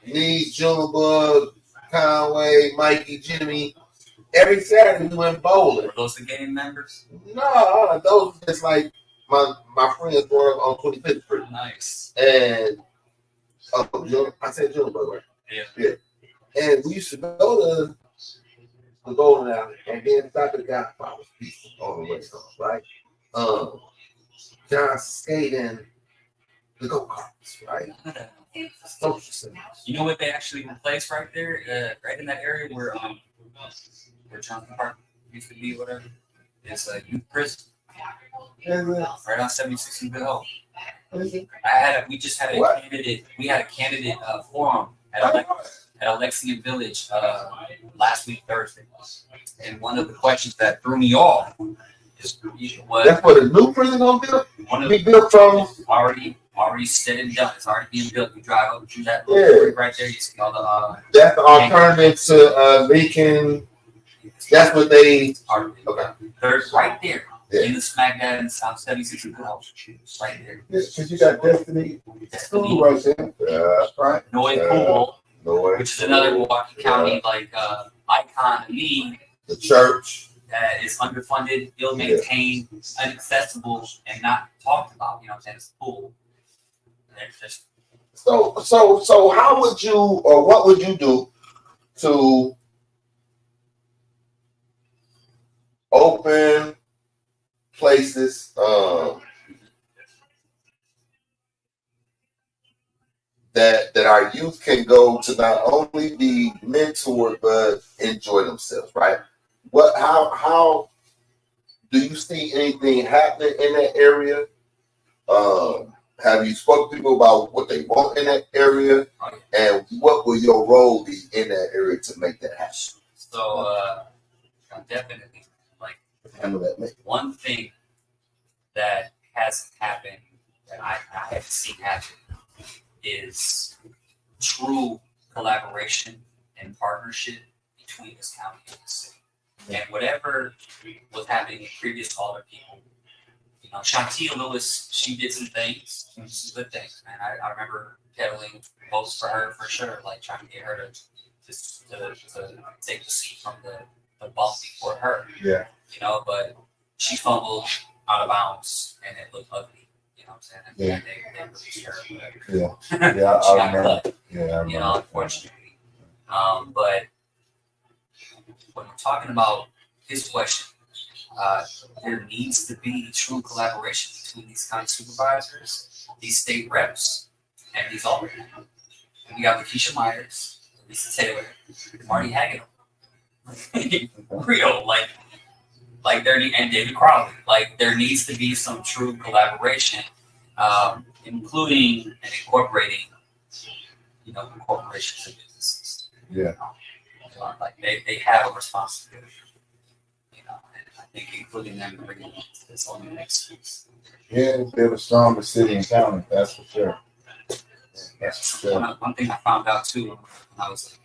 Me, Junebug, Conway, Mikey, Jimmy. Every Saturday we went bowling. Were those the gang members? No, those were just like my friends were on 25th Street. Nice. And I said Junebug, right? Yeah. And we used to go to the bowling alley and then stop at the Godfather's Pizza on the way home, right? John skating the go-karts, right? Social centers. You know what they actually replaced right there, right in that area where Johnson Park used to be, whatever. It's a youth prison. Right on 76 in Good Hope. We just had a candidate. We had a candidate forum at Alexian Village last week Thursday, and one of the questions that threw me off is what That's what a new prison gonna build. one of Be built from. already said and done. It's already being built. You drive up through that right there. You see all the That's the alternative to Lincoln. That's what they. Okay. They're right there Yeah. in the smack dab in South 76 house, right there. Because you got Destiny School right there. Yeah. Right. Noise Pool, No way. which is another Milwaukee County icon to me The church. that is underfunded, ill-maintained, inaccessible, and not talked about. You know what I'm saying? It's a pool. And it's just So how would you, or what would you do to open places that our youth can go to not only be mentored but enjoy themselves, right? How do you see anything happening in that area? Have you spoken to people about what they want in that area, and what will your role be in that area to make that happen? so definitely Handle that, man. one thing that hasn't happened that I have seen happen is true collaboration and partnership between this county and the city. And whatever was happening in previous Alder people, you know, Shantia Lewis, she did some things, some good things, man. I remember peddling votes for her for sure, like trying to get her to take the seat from the bump before her. Yeah. You know, but she fumbled out of bounds and it looked ugly. You know what I'm saying? And Yeah. they released her. Yeah. Yeah. She I got remember. cut, Yeah. I remember. you know, unfortunately. But when we're talking about his question, there needs to be true collaboration between these county supervisors, these state reps, and these aldermen. And we got Lakeisha Myers, Lisa Taylor, Marty Hagedorn. Real, like there and David Crowley. Like there needs to be some true collaboration, including and incorporating, you know, corporations and businesses. Yeah. Like they have a responsibility, you know, and I think including them and bringing them to this on the next piece. Yeah. Build a stronger city and county. That's for sure. That's for sure. One thing I found out too when I was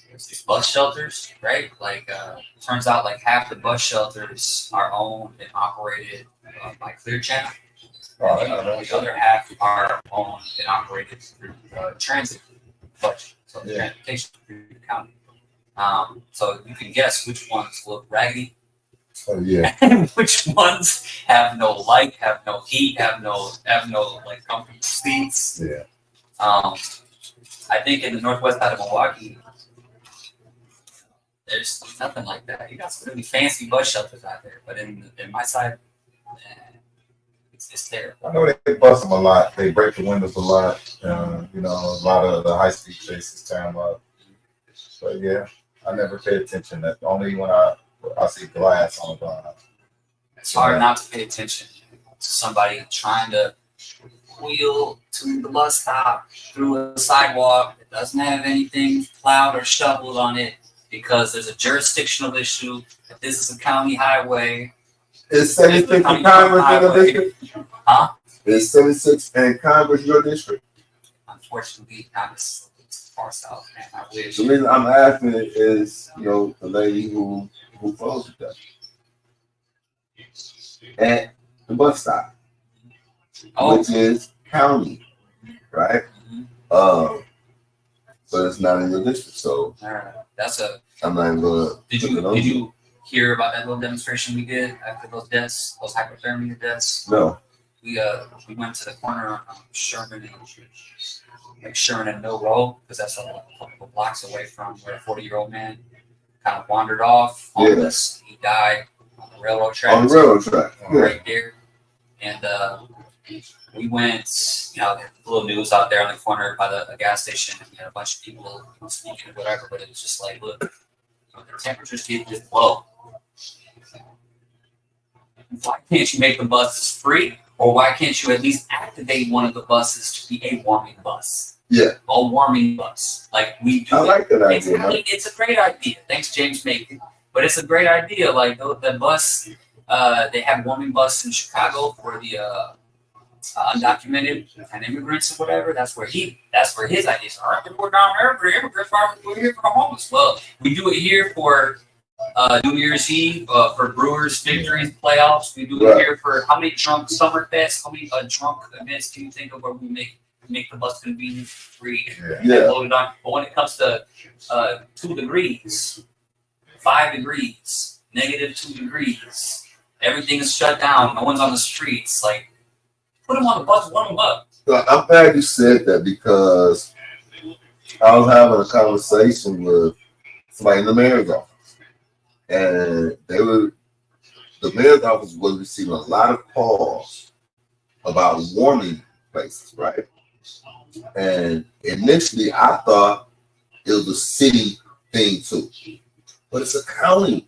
there's these bus shelters, right? Like, turns out like half the bus shelters are owned and operated by Clear Channel. Oh, The other half are owned and operated through transit budget, so the Yeah. transportation through the county. So you can guess which ones look raggedy Oh, yeah. and which ones have no light, have no heat, have no like comfortable seats. Yeah. I think in the northwest side of Milwaukee, there's nothing like that. You got some really fancy bus shelters out there, but in my side, it's terrible. I know they bust them a lot. They break the windows a lot. You know, a lot of the high speed chases tear them up. But yeah, I never pay attention. That only when I see glass on the ground. It's hard not to pay attention to somebody trying to wheel to the bus stop through a sidewalk that doesn't have anything plowed or shoveled on it because there's a jurisdictional issue that this is a county highway. Is 76 in Congress in the district? Huh? Is 76 in Congress your district? Unfortunately, not as far south, man. I wish. The reason I'm asking it is, you know, the lady who closed it at the bus stop, which is county, right? Mhm. But it's not in your district, so That's a. I'm not even gonna. Did you hear about that little demonstration we did after those deaths, those hypothermia deaths? No. We went to the corner on Sherman and Mill Road because that's a couple of blocks away from where a 40-year-old man kind of wandered off on this. He died on the railroad track. On the railroad track. Right there. And we went, you know, there's a little news out there on the corner by the gas station, and we had a bunch of people speaking or whatever, but it was just like, look, the temperatures get this low. Why can't you make the buses free? Or why can't you at least activate one of the buses to be a warming bus? Yeah. A warming bus. Like we do. I like that It's, idea, man. it's a great idea. Thanks, James Macon. But it's a great idea. Like the bus, they have warming bus in Chicago for the undocumented and immigrants or whatever. That's where his ideas are. We're down here for immigrants. We're here for the homeless. Well, we do it here for New Year's Eve, for Brewers victories playoffs. We do it here for how many drunk summer fests? How many drunk events do you think of where we make the bus convenient free? Yeah. Loaded on. But when it comes to 2 degrees, 5 degrees, -2 degrees, everything is shut down. No one's on the streets. Like, put them on the bus, warm them up. So I'm glad you said that because I was having a conversation with somebody in the mayor's office, and the mayor's office was receiving a lot of calls about warming places, right? And initially, I thought it was a city thing too, but it's a county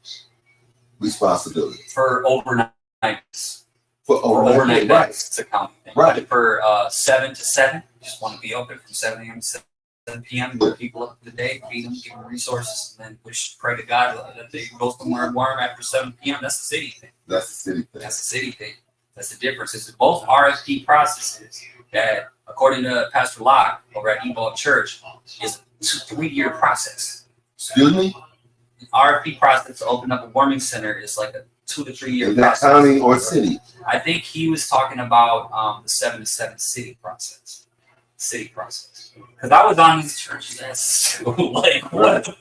responsibility For overnights. for Or overnight right? bus. It's a county thing. Right. For 7 to 7, just want to be open from 7 a.m. to 7 p.m. Get people up for the day, feed them, give them resources, and then pray to God that they go somewhere warm after 7 p.m. That's the city thing. That's the city thing. That's the city thing. That's the difference. It's both RFP processes that, according to Pastor Locke over at Evolve Church, is a 3-year process. Excuse me? RFP process to open up a warming center is like a 2 to 3 year Is that process. county or city? I think he was talking about the 7 to 7 city process. City process. Because I was on these churches that's like what?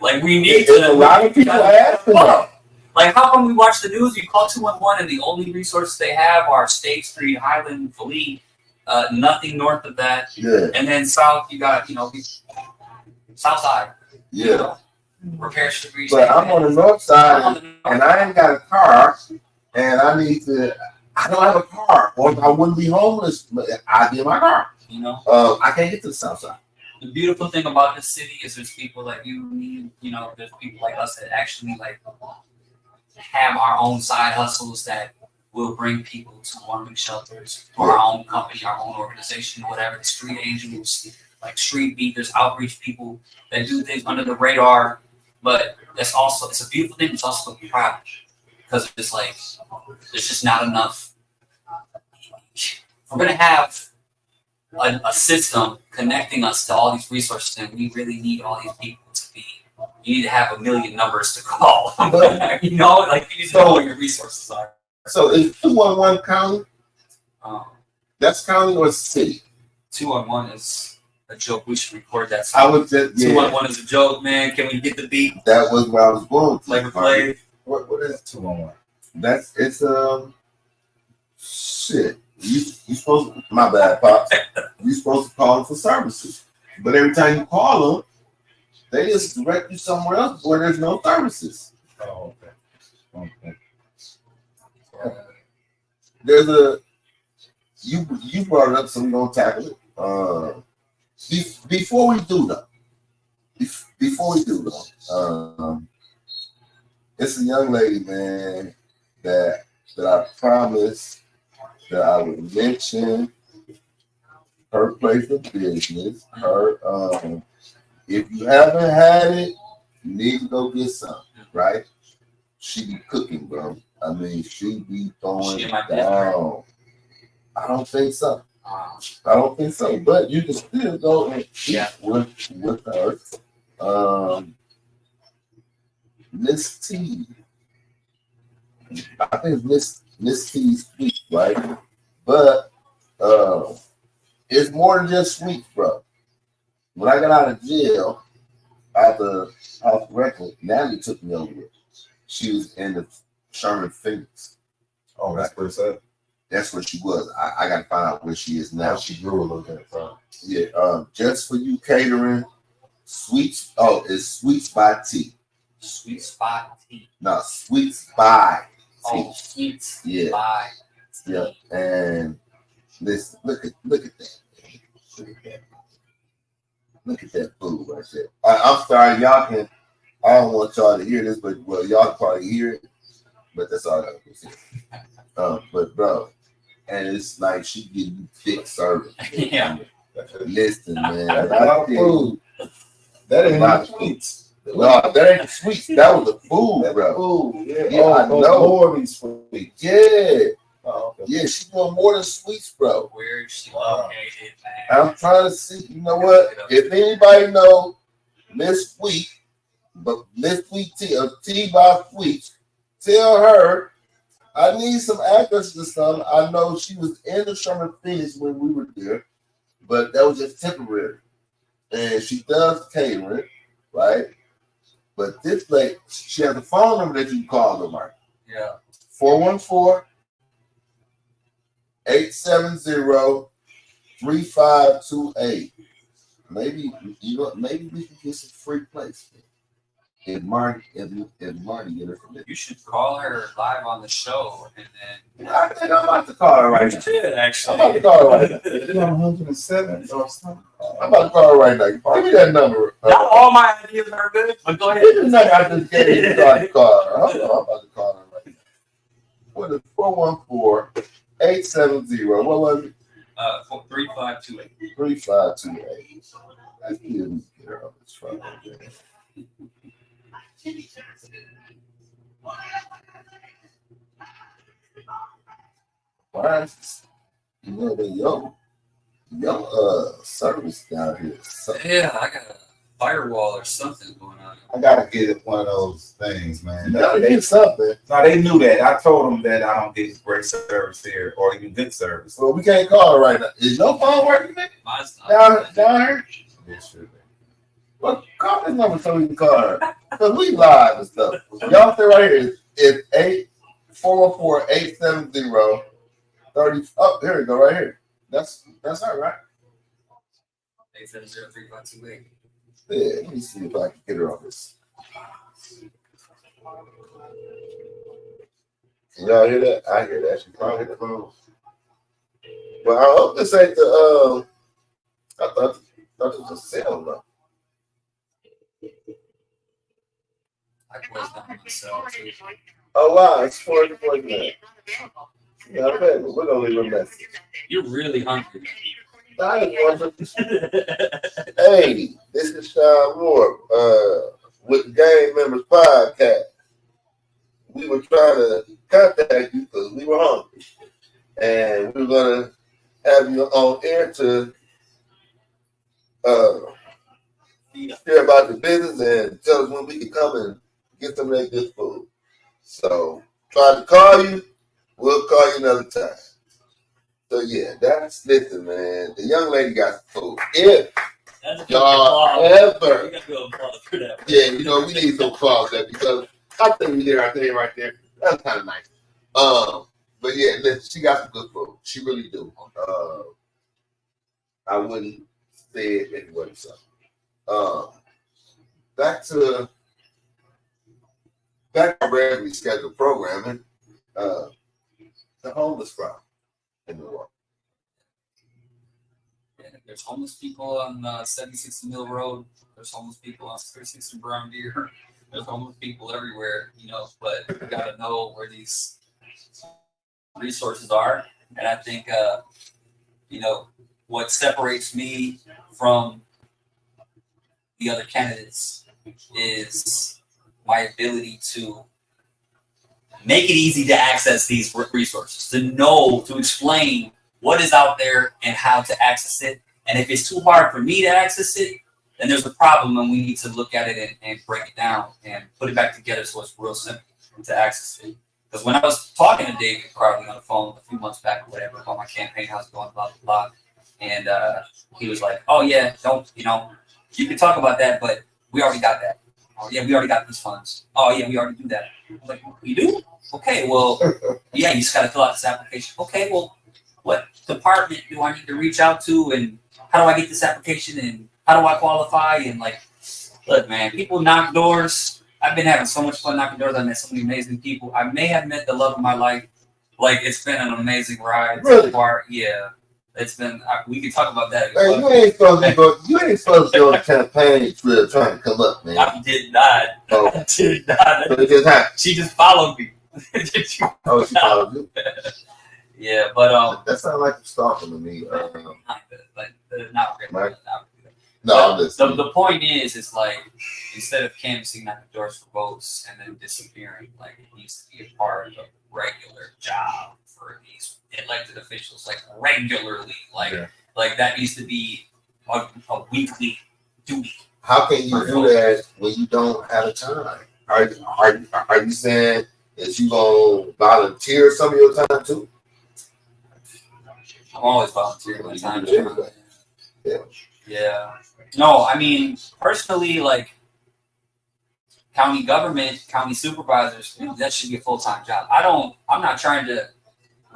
Like we need There's to. a lot of people asking about. Like how come we watch the news? You call 211 and the only resources they have are State Street, Highland, Philly, nothing north of that, Yeah, and then south you got south side. yeah. Repair Street. But I'm on the north side, and I ain't got a car, and I don't have a car, or I wouldn't be homeless. But I'd be in my car. You know. I can't get to the south side. The beautiful thing about this city is there's people like you, me, there's people like us that actually like have our own side hustles that will bring people to warming shelters or our own company, our own organization, whatever. The street angels, like street beat, there's outreach people that do things under the radar. But it's a beautiful thing. It's also a problem because it's like there's just not enough. We're gonna have a system connecting us to all these resources, and we really need all these people to be. You need to have 1 million numbers to call. Like you need to know what your resources are. So is 211 county? Um, That's county or city? 211 is a joke. We should record that. I would just 211 is a joke, man. Can we get the beat? That was where I was going. Flavor Flav. What is 211? It's shit. You supposed to, my bad, pops. You supposed to call them for services, but every time you call them, they just direct you somewhere else where there's no services. Oh, okay. There's you brought it up, so we're gonna tackle it. Before we do though, it's a young lady, man, that I promised that I would mention her place of business. Her, if you haven't had it, you need to go get some, right? She be cooking, bro. I mean, she be throwing She in it my down. I don't think so. But you can still go and eat with her. Miss T. I think it's Miss T's sweet, right? But it's more than just sweets, bro. When I got out of jail after house record, Natalie took me over it. She was in the Sherman Phoenix. Oh, that's where it's at. That's where she was. I got to find out where she is now. Now she grew a little bit. So. Yeah, just for you catering, sweets. Oh, it's Sweets by T. Sweet Spot Tea. No, Sweets by T. Oh, Sweets Yeah. by Tea. Yeah, and listen, look at that. Look at that food right there. I'm sorry, y'all can. I don't want y'all to hear this, but y'all can probably hear it. But that's all I can say. But bro, and it's like she give you thick serving. Yeah. Listen, man. That's a lot of food. That ain't A lot the of sweets. No, that ain't the sweets. That was the food, That's bro. food. Yeah, Yeah, I know. More than sweets. Yeah. Oh, okay. Yeah, she doing more than sweets, bro. Where is she located, man? I'm trying to see. You know what? If anybody know Miss Sweet, but Miss Sweet T by Sweet, tell her I need some actors or something. I know she was in the Sherman Phoenix when we were there, but that was just temporary. And she does catering, right? But this lady, she has a phone number that you can call her, Mark. Yeah. 414-870-3528. Maybe maybe we can get some free placement. If Marty get her from it. You should call her live on the show, and then I think I'm about to call her right now. you should actually. I'm about to call her right now. It's on 107 or something. I'm about to call her right now. Give me that number. Not all my ideas are good, but go ahead. Give me that number I just gave you so I can call her. Hold on, I'm about to call her right now. What is 414-870? What was it? 3528. 3528. Let's get her on this phone. Why is this? You know the young service down here. Yeah, I got a firewall or something going on. I gotta get one of those things, man. You gotta get something. No, they knew that. I told them that I don't get great service here or even good service. Well, we can't call her right now. Is your phone working? Mine's not. Down here? It should be. Well, call this number so we can call her. Because we live and stuff. Y'all stay right here. It's 844-870-30. Oh, here we go, right here. That's her, right? 870-3528. Yeah, let me see if I can get her on this. Can y'all hear that? I hear that. She probably hit the phone. But I hope this ain't the I thought it was a cell though. I closed down myself too. Oh wow, it's 40-49. Yeah, baby, we're gonna leave a message. You're really hungry. I just want to- Hey, this is Sean Moore with the Game Members Podcast. We were trying to contact you because we were hungry. And we were going to have you on air to hear about the business and tell us when we can come and get some of that good food. So, try to call you. We'll call you another time. So, yeah, listen, man. The young lady got some food. If y'all ever. Yeah, you know, we need some applause there because I think we did our thing right there. That's kind of nice. But yeah, listen, she got some good food. She really do. I wouldn't say it if it wasn't so. Back to our regularly scheduled programming. The homeless problem in the world. Yeah, there's homeless people on 76 Mill Road. There's homeless people on 36 and Brown Deer. There's homeless people everywhere, you know, but you got to know where these resources are. And I think, you know, what separates me from the other candidates is my ability to make it easy to access these resources, to know, to explain what is out there and how to access it. And if it's too hard for me to access it, then there's a problem and we need to look at it and break it down and put it back together so it's real simple to access it. Because when I was talking to David Crowley on the phone a few months back or whatever about my campaign, how's it going, blah, blah, blah. And he was like, oh, yeah, you can talk about that, but we already got that. Oh, yeah, we already got these funds. Oh, yeah, we already do that. I was like, you do? Okay, well, yeah, you just got to fill out this application. Okay, well, what department do I need to reach out to? And how do I get this application? And how do I qualify? And like, look, man, people knock doors. I've been having so much fun knocking doors. I met so many amazing people. I may have met the love of my life. Like, it's been an amazing ride so far. Yeah. It's been. We can talk about that. Hey, you ain't supposed to go. You ain't supposed to go on a campaign trail trying to come up, man. I did not. Oh. I did not. So it just happened. She just followed me. Oh, she followed you. Yeah, but That sounds like a stalking to me. like not really. Right. Not really. No, But the point is like instead of canvassing at the doors for votes and then disappearing, like it needs to be a part of a regular job for these elected officials, like regularly, like that needs to be a weekly duty. how can you do that when you don't have the time? Are you saying that you gonna volunteer some of your time too? I'm always volunteering my time. Yeah. Yeah. No, I mean personally, like county government, county supervisors, that should be a full-time job. I'm not trying to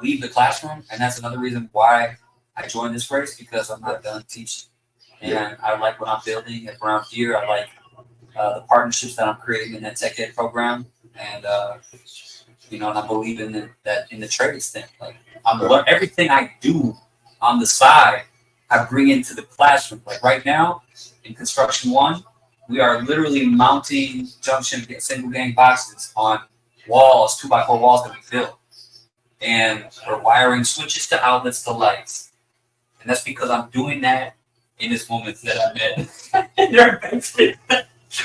leave the classroom, and that's another reason why I joined this race, because I'm not done teaching. And I like what I'm building around here. I like the partnerships that I'm creating in that tech ed program, and and I believe in that in the trades thing. Like everything I do on the side, I bring into the classroom. Like right now in construction 1, we are literally mounting junction single gang boxes on walls, 2x4 walls that we built, and we're wiring switches to outlets to lights, and that's because I'm doing that in this moment that I'm in her basement.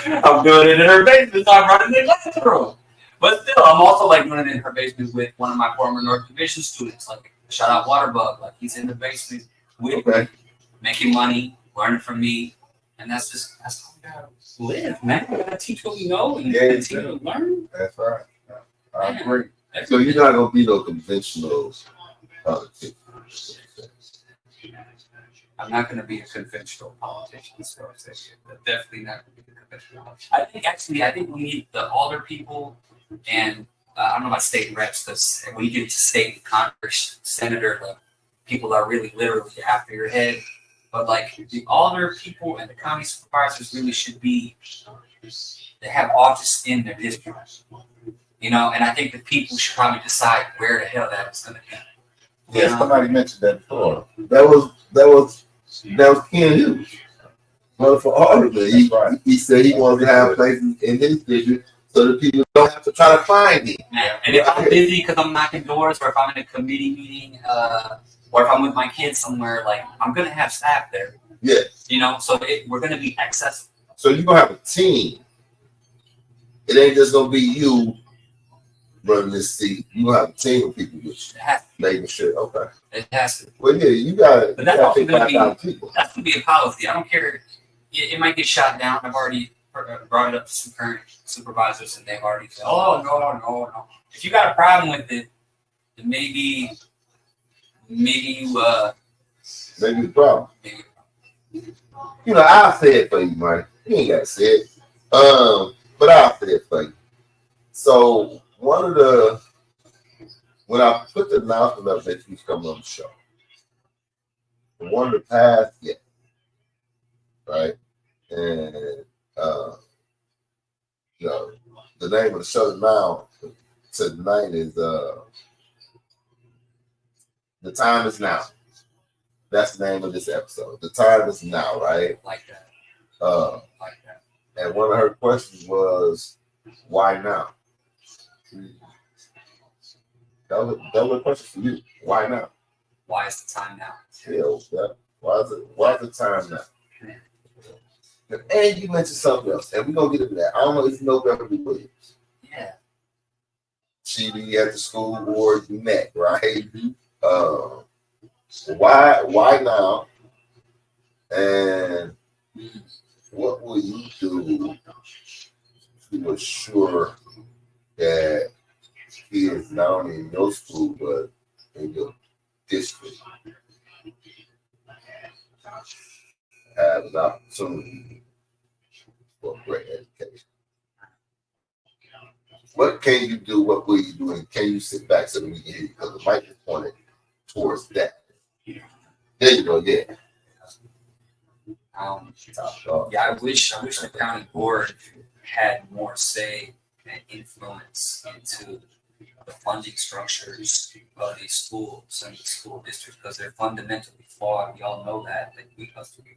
I'm doing it in her basement, so I'm running in the classroom. But still, I'm also like doing it in her basement with one of my former North Division students. Like shout out Waterbug, like he's in the basement with me, making money, learning from me, and that's how we gotta live, man. We gotta teach what we know and continue to learn. That's right. I agree. So you're not gonna be no conventional politician. I'm not going to be a conventional politician, so but definitely not going to be a conventional politician. I think we need the older people, and I don't know about state reps, because when you get to state Congress, senator, like people are really literally after your head. But like the older people and the county supervisors really should be, they have office in their district, and I think the people should probably decide where the hell that is going to be. Yeah, somebody mentioned that before. That was Ken Hughes. Well, for Alderman, he said he wanted to have places in his district so that people don't have to try to find him. And if I'm busy because I'm knocking doors, or if I'm in a committee meeting, or if I'm with my kids somewhere, like I'm gonna have staff there. Yeah. So we're gonna be accessible. So you're gonna have a team. It ain't just gonna be you running this seat. You gonna have a team of people with you, making sure. Okay. It has to. Well, yeah, you got it. But that's also going to be that's going to be a policy. I don't care. It might get shot down. I've already brought it up to some current supervisors, and they've already said, "Oh no." If you got a problem with it, then maybe you maybe the problem. I'll say it for you, Marty. You ain't gotta say it. But I'll say it for you. So when I put the announcement up that he's coming on the show, one of the past, right? And the name of the show now tonight is The Time Is Now. That's the name of this episode. The Time Is Now, right? Like that. Like that. And one of her questions was, why now? That was a question for you. Why now? Why is the time now? Why is the time now? And you mentioned something else, and we're gonna get into that. I don't know if you know Beverly Williams. Yeah. She be at the school board met, right? Why now? And what will you do to ensure that kids not only in your school but in your district have an opportunity for a great education? What can you do? What will you do? And can you sit back so that we can hear you? Because the mic is pointed towards that. There you go. Yeah. I wish the county board had more say and influence into the funding structures of these schools and the school districts, because they're fundamentally flawed. We all know that.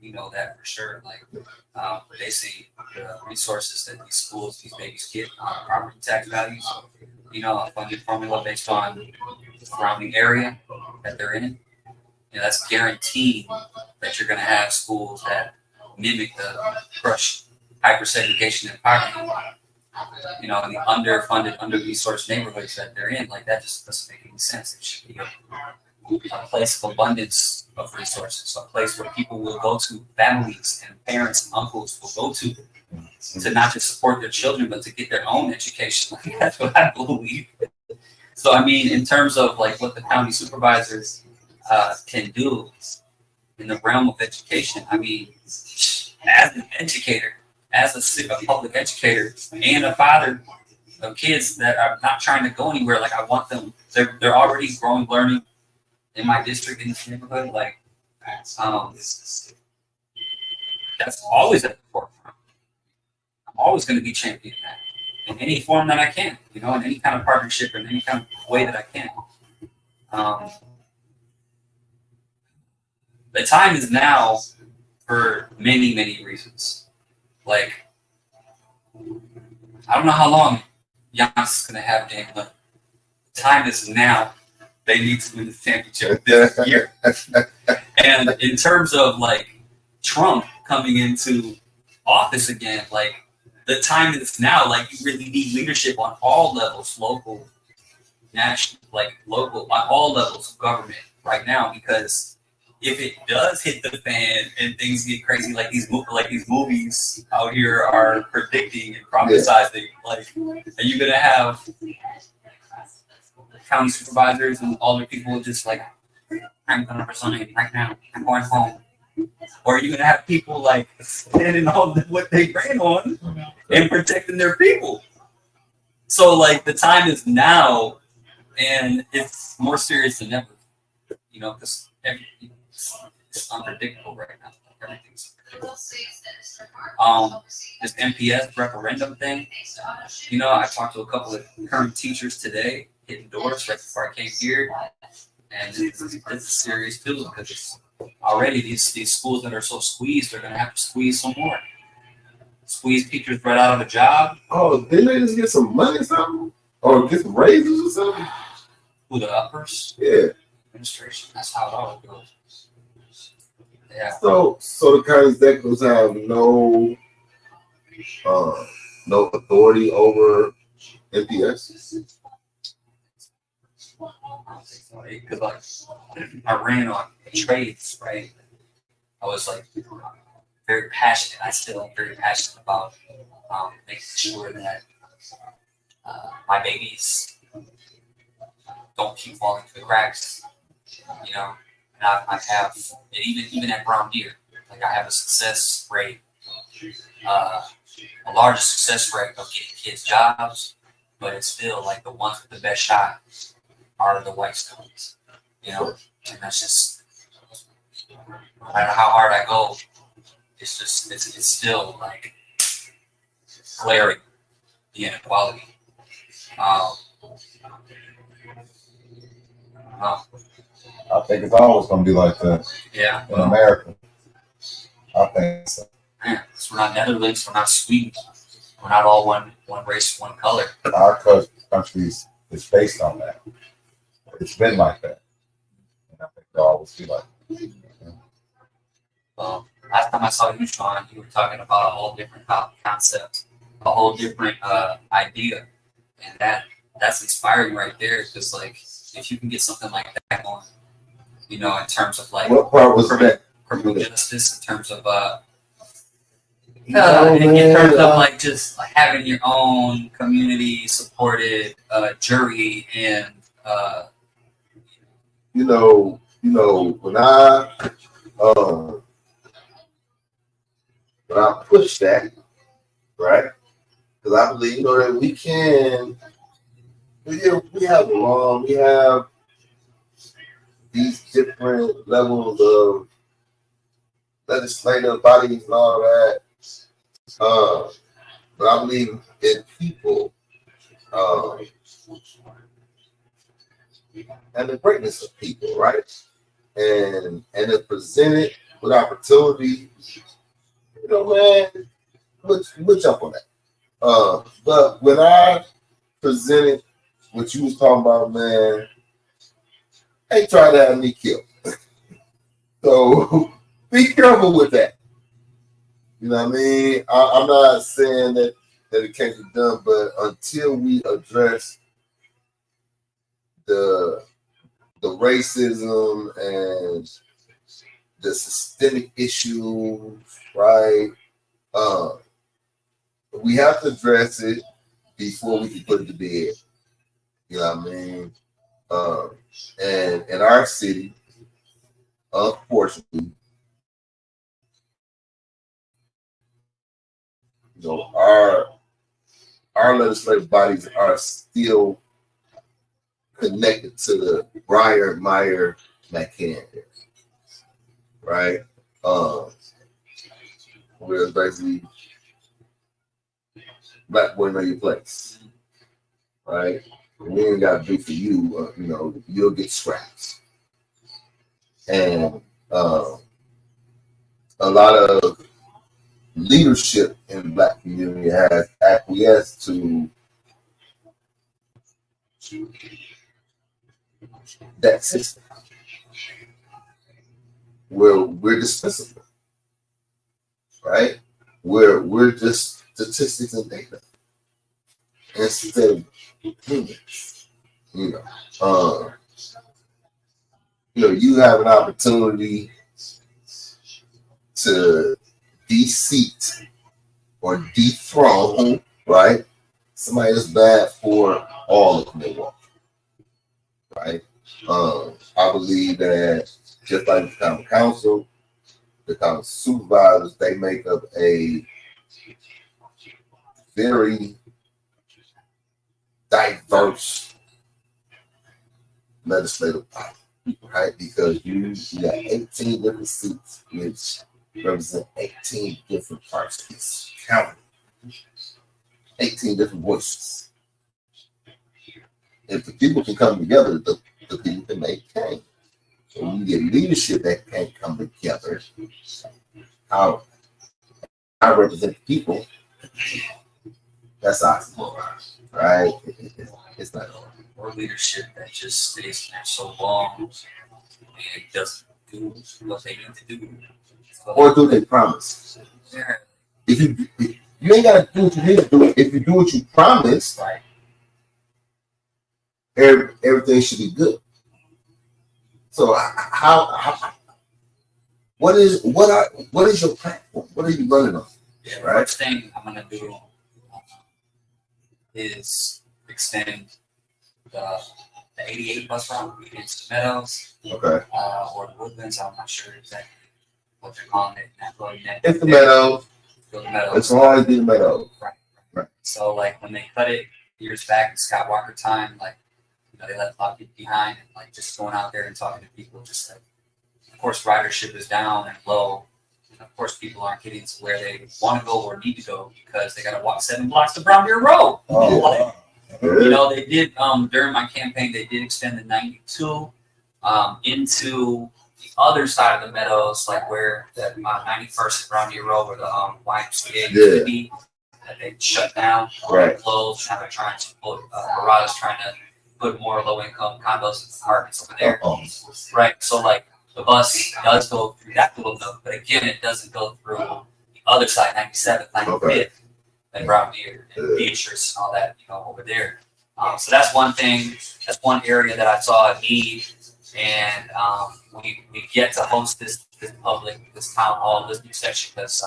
We know that for sure. They see the resources that these schools, these babies get on property tax values. A funding formula based on the surrounding area that they're in. That's guaranteed that you're going to have schools that mimic the crush hyper-segregation and poverty, you know, in the underfunded, under-resourced neighborhoods that they're in. Like, that just doesn't make any sense. It should be a place of abundance of resources, a place where people will go to, families and parents and uncles will go to not just support their children, but to get their own education. Like, that's what I believe. So, I mean, in terms of like what the county supervisors can do in the realm of education, I mean, as an educator, as a public educator and a father of kids that are not trying to go anywhere, like, I want them, they're already growing, learning in my district, in this neighborhood. Like, that's always at the forefront. I'm always going to be championing that in any form that I can, you know, in any kind of partnership or in any kind of way that I can. The time is now for many, many reasons. Like, I don't know how long Giannis is going to have game left. Time is now. They need to win the championship this year. And in terms of like Trump coming into office again, like, the time is now. Like, you really need leadership on all levels, local, national, like local, on all levels of government right now. Because if it does hit the fan and things get crazy, like these movies out here are predicting and prophesizing, like, are you gonna have county supervisors and all their people just like, I'm gonna resign right now, I'm going home? Or are you gonna have people like standing on what they ran on and protecting their people? So like, the time is now, and it's more serious than ever, you know, because it's unpredictable right now. Everything's unpredictable. This MPS referendum thing, you know, I talked to a couple of current teachers today, hitting doors right before I came here, and it's serious too, because it's already these schools that are so squeezed, they're gonna have to squeeze some more. Squeeze teachers right out of a job. Oh, didn't they just get some money or something? Or get some raises or something? Who, the uppers? Yeah. Administration. That's how it all goes. Yeah. So the county executives have no authority over MPS? Because like, I ran on trades, right? I was like very passionate. I still am very passionate about making sure that my babies don't keep falling through the cracks, you know. And I have, even at Brown Deer, like, I have a success rate, a larger success rate of getting kids jobs, but it's still like the ones with the best shot are the white students, you know. And that's just, no matter how hard I go, it's just, it's still like glaring, the inequality. I think it's always going to be like that. Yeah. In America. I think so. Man, we're not Netherlands, we're not Sweden, we're not all one race, one color. Our country is based on that. It's been like that. And I think it'll always be like that. Well, last time I saw you, Sean, you were talking about a whole different concept, a whole different idea. And that's inspiring right there, because like, if you can get something like that going, you know, in terms of like, What part was that? Criminal justice, in terms of in terms of like just like having your own community supported jury, and you know when I push that, right? Because I believe, you know, that we have these different levels of legislative bodies and all that. But I believe in people and the greatness of people, right? And if presented with opportunity, you know, man, we'll jump on that. But when I presented what you was talking about, man, they tried to have me killed. So careful with that. You know what I mean? I'm not saying that it can't be done, but until we address the racism and the systemic issues, right? We have to address it before we can put it to bed. You know what I mean? And in our city, unfortunately, you know, our legislative bodies are still connected to the Breyer Meyer McCann, right? Where basically black boy know your place, right? We ain't got to do for you, you know, you'll get scraps. And a lot of leadership in the black community has acquiesced to that system where we're dispensable, right? We're just statistics and data instead of humans. You know, you have an opportunity to de-seat or dethrone, right? Somebody that's bad for all of Milwaukee, right? I believe that just like the common council, the common supervisors, they make up a very diverse legislative body, right? Because you got 18 different seats, which represent 18 different parties. Counting 18 different voices. If the people can come together, the people can make change. So when you get leadership that can't come together, how I represent the people, that's awesome, right? It's not. Or leadership that just stays there so long and doesn't do what they need to do. Or do they promise? Yeah. If you ain't gotta do what you need to do. If you do what you promised, Right. everything should be good. So what is your platform? What are you running on? Yeah, right? First thing I'm gonna do is extend the 88 bus route against the Meadows, Okay. or the Woodlands. I'm not sure exactly what they're calling it. It's the Meadows. The Meadows. It's always the Meadows. Right. So like when they cut it years back in Scott Walker time, like they left a lot of people behind, and like just going out there and talking to people, just like of course ridership is down and low. And of course, people aren't getting to where they want to go or need to go because they got to walk 7 blocks to Brown Deer Road. Oh, like, you know, they did during my campaign. They did extend the 92 into the other side of the Meadows, like where that 91st Brown Deer Road, where the YMCA used to be, that they shut down, right? Closed. Now they're trying to put Murata's trying to put more low-income condos and apartments over there, right? So like. The bus does go through that little nook, but again, it doesn't go through the other side, 97th, 95th, and Brown Deer and Beatrice and all that, you know, over there. So that's one thing. That's one area that I saw a need, and we get to host this town hall listening session because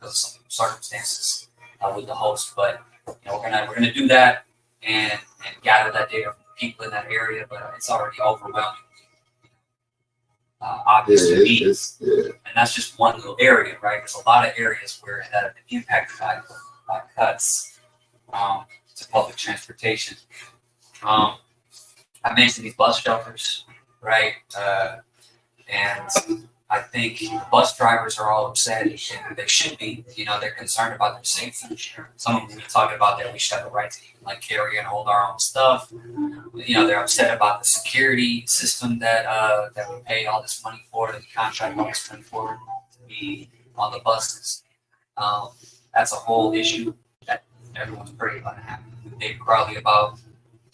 of some circumstances with the host. But you know, we're gonna do that and gather that data from people in that area. But it's already overwhelming. Obvious to me, and that's just one little area, right? There's a lot of areas where that have been impacted by cuts to public transportation. I mentioned these bus shelters, right? And I think the bus drivers are all upset, and they should be. You know, they're concerned about their safety. Some of them are talking about that we should have the right to like carry and hold our own stuff. You know, they're upset about the security system that we pay all this money for, that we contract all this money for to be on the buses. That's a whole issue that everyone's pretty unhappy with Dave Crowley about.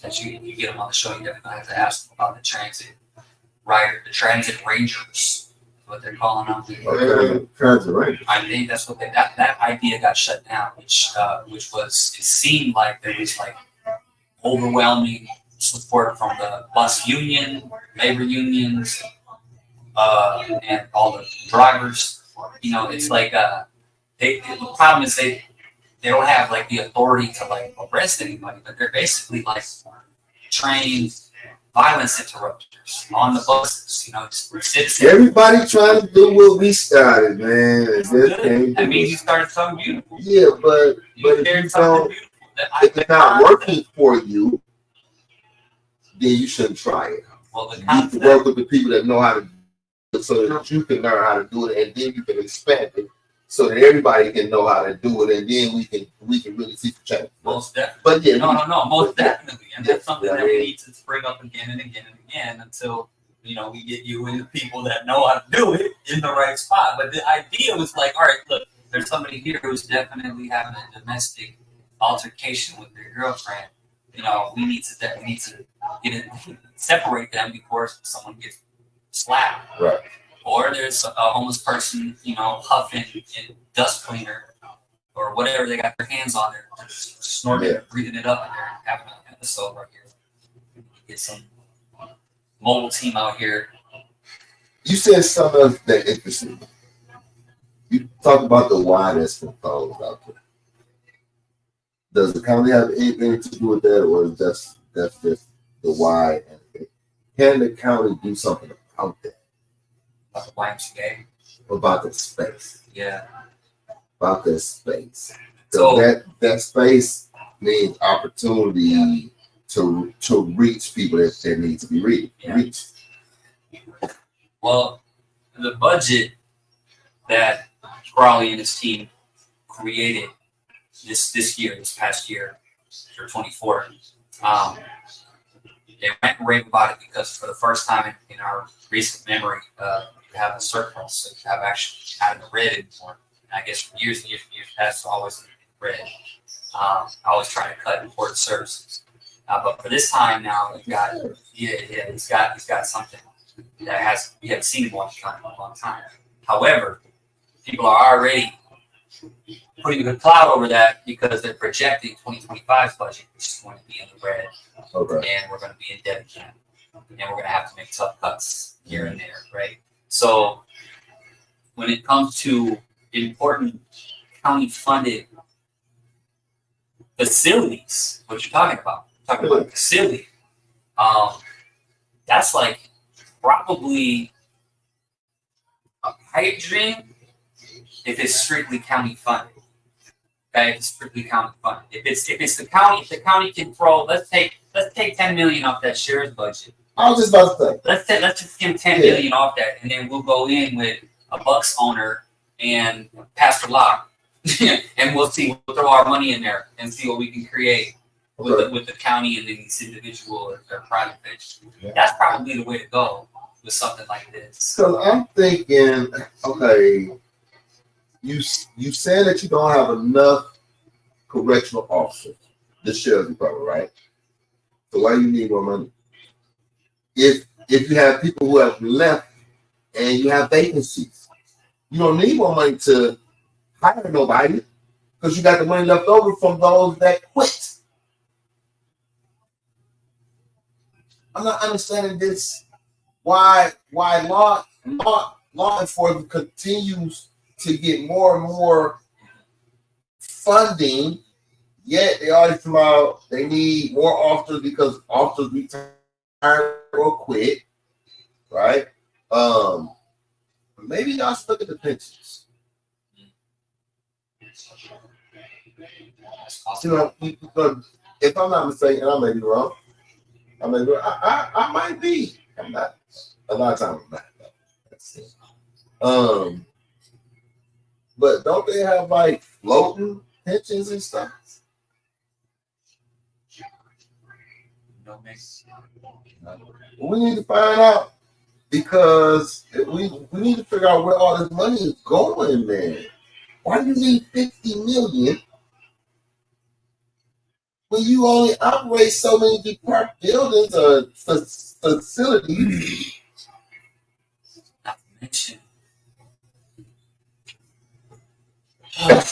That you get them on the show, you definitely have to ask them about the transit rangers. what they're calling them. Transit. I think that's what that idea got shut down, which was, it seemed like there was like overwhelming support from the bus union, labor unions, and all the drivers. You know, it's like the problem is they don't have like the authority to like arrest anybody, but they're basically like trained violence interrupters on the buses. You know, citizens. Everybody trying to do what we started, man. I mean, you started something beautiful. Yeah, but if it's not working for you, then you shouldn't try it. Well, you need to work with the people that know how to do it so that you can learn how to do it, and then you can expand it so that everybody can know how to do it, and then we can really see the change. Most definitely. But yeah, no, most definitely, and that's something that we need to bring up again and again and again until we get you and the people that know how to do it in the right spot. But the idea was like, all right, look, there's somebody here who's definitely having a domestic altercation with their girlfriend. We need to get it, separate them before someone gets slapped. Right. Or there's a homeless person, huffing in dust cleaner or whatever they got their hands on there, snorting, breathing it up, and they're having an episode right here. Get some mobile team out here. You said something that interesting. You talked about the why that's proposed out there. Does the county have anything to do with that, or is that's just the why? Can the county do something about that? About the YMCA? About the space. Yeah. About that space. So that space means opportunity to reach people that need to be reached. Well, the budget that Crowley and his team created this past year, for 24, they rant and rave about it because for the first time in our recent memory, you have a surplus. So you have actually having a red anymore. And I guess for years and years past, it's always red. Always trying to cut important services. But for this time now, he's got something that we haven't seen one in a long time. However, people are already putting a good cloud over that because they're projecting 2025's budget, which is going to be in the red. Okay. And we're going to be in debt again. And we're going to have to make tough cuts here and there, right? So when it comes to important county-funded facilities, what you're talking about, facility, that's like probably a pipe dream if it's strictly county funded. Okay, if it's strictly county funded. If it's the county can throw. Let's take 10 million off that sheriff's budget. I was just about to say. Let's just give 10 million off that, and then we'll go in with a Bucks owner and Pastor Locke, and we'll throw our money in there and see what we can create with the county and then these individual or private fish. Yeah. That's probably the way to go with something like this. So I'm thinking, okay, you said that you don't have enough correctional officers, the sheriff's department, right? So why do you need more money? If you have people who have left and you have vacancies, you don't need more money to hire nobody because you got the money left over from those that quit. I'm not understanding this. Why law enforcement continues to get more and more funding, yet they always come out, they need more officers because officers retire or quit, right? Maybe y'all should look at the pensions. If I'm not mistaken, I may be wrong. I might be. I'm not. A lot of times I'm not. But don't they have like floating pensions and stuff? No mix. We need to find out because we need to figure out where all this money is going, man. Why do you need 50 million when you only operate so many department buildings or facilities? Not to mention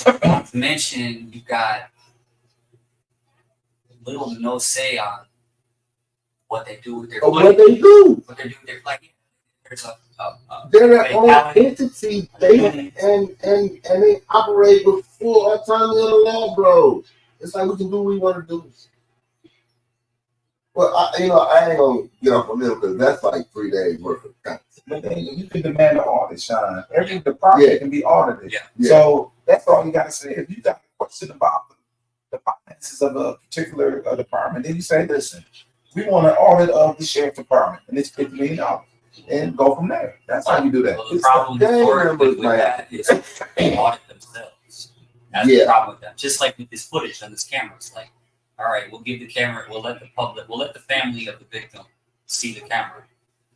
Not to mention, you got little to no say on what they do with their What footage. they do. What they do with their like. There's They're their own fatality. entity. And they operate with full autonomy of the law, bro. It's like we can do what we want to do. Well, I ain't gonna get off on them because that's like 3 days worth of content. But then you can demand an audit, Sean. Every department can be audited. Yeah. So that's all you got to say. If you got a question about the finances of a particular department, then you say, listen, we want an audit of the sheriff department, and it's $50 million. And go from there. That's how you do that. Well, the problem with that is they audit themselves. That's the problem with them. Just like with this footage on this camera, it's like, all right, we'll give the camera, we'll let the family of the victim see the camera,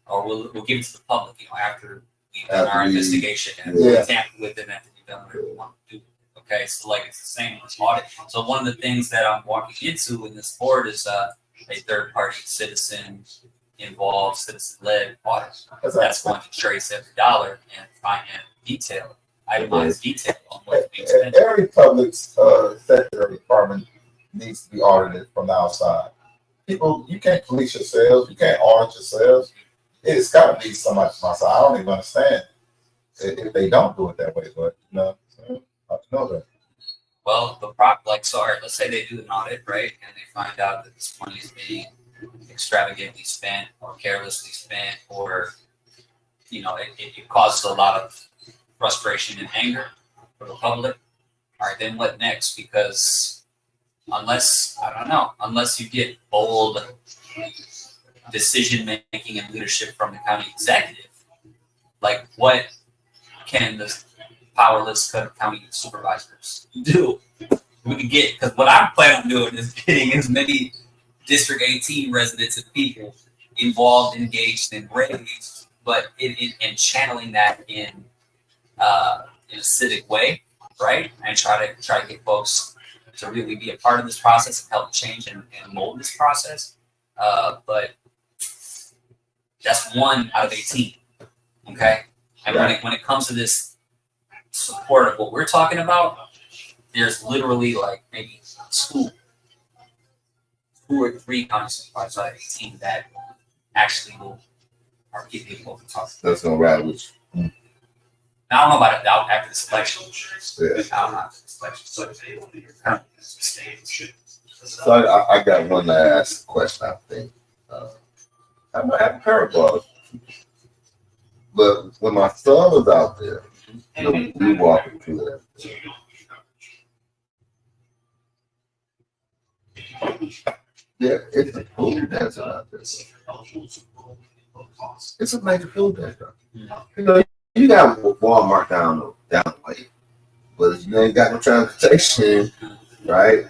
or we'll give it to the public, after we've done our investigation and tamper with it after we've done whatever we want to do. Okay, so like it's the same with audit. So one of the things that I'm walking into in this board is a third-party citizen involved, citizen-led audit. That's going to trace every dollar and find detail, itemized detail on what's being spent. Every public sector department needs to be audited from the outside. People, you can't police yourselves, you can't audit yourselves. It's got to be somebody from outside. I don't even understand if they don't do it that way, but I know that. Well, let's say they do an audit, right, and they find out that this money is being extravagantly spent or carelessly spent, or it causes a lot of frustration and anger for the public. All right, then what next? Because unless you get bold decision making and leadership from the county executive, like what can the powerless county supervisors do? We can get, because what I'm planning on doing is getting as many District 18 residents and people involved, engaged, and raised, but in channeling that in a civic way, right? And try to get folks to really be a part of this process and help change and mold this process. But that's 1 out of 18, okay? And when it comes to this support of what we're talking about, there's literally like maybe 2 or 3 county supervisors out of 18 that actually are capable of talking. That's gonna ride with you. Now, I don't know about it after this election. Yeah. I don't know after this election. So I got one last question, I think. I might have a curveball. But when my son was out there, we walking through that. Yeah, it's a food desert out there. It's a major food desert. You got Walmart down the way, but if you ain't got no transportation, right?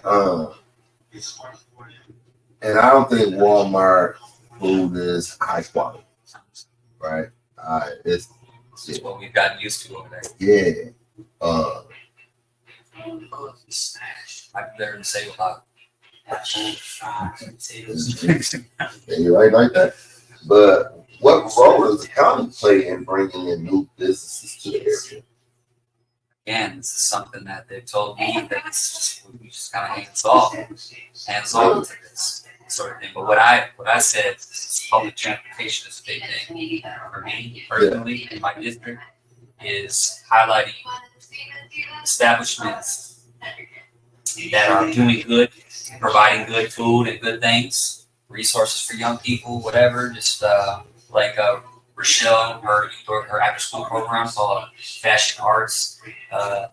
And I don't think Walmart food is high quality, right? It's what we've gotten used to over there. Yeah. I'm there to say about you're right like that. But what role does the county play in bringing in new businesses to the area? Again, this is something that they've told me that we just kind of hands off to this sort of thing. But what I said is public transportation is a big thing for me personally in my district, is highlighting establishments that are doing good, providing good food and good things, resources for young people, whatever. Just like Rochelle, her after school program called Fashion Arts,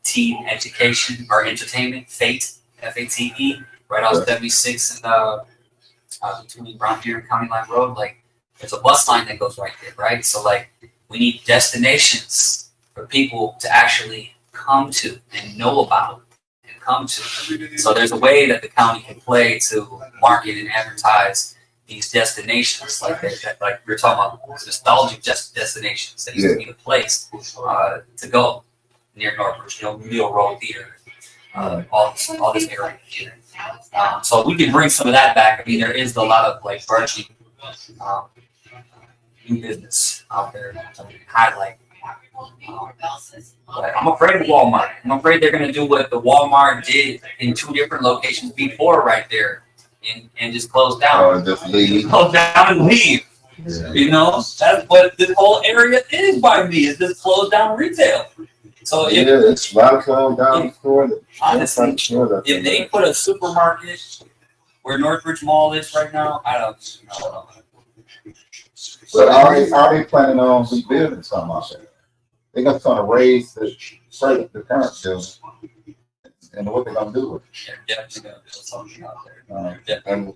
Teen Education or Entertainment, FATE, FATE, right off 76 and between Brown Deer and County Line Road. Like, there's a bus line that goes right there, right? So like, we need destinations for people to actually come to and know about and come to. So there's a way that the county can play to market and advertise these destinations, like like we were talking about, nostalgic destinations that used to be the place to go near Northbridge, Mill Road Theater, all this area here. So we can bring some of that back. I mean, there is a lot of like burgeoning new business out there to highlight But I'm afraid of Walmart. I'm afraid they're going to do what the Walmart did in 2 different locations before right there and just close down. Or just leave. Close down and leave. Yeah. You know, that's what this whole area is by me, is just closed down retail. So if, It's right down the corner. honestly, if they put a supermarket where Northridge Mall is right now, I don't know. But are they planning on rebuilding something out there? They're going to raise the current building. And what they're going to do with it. They're definitely going to build something out there. And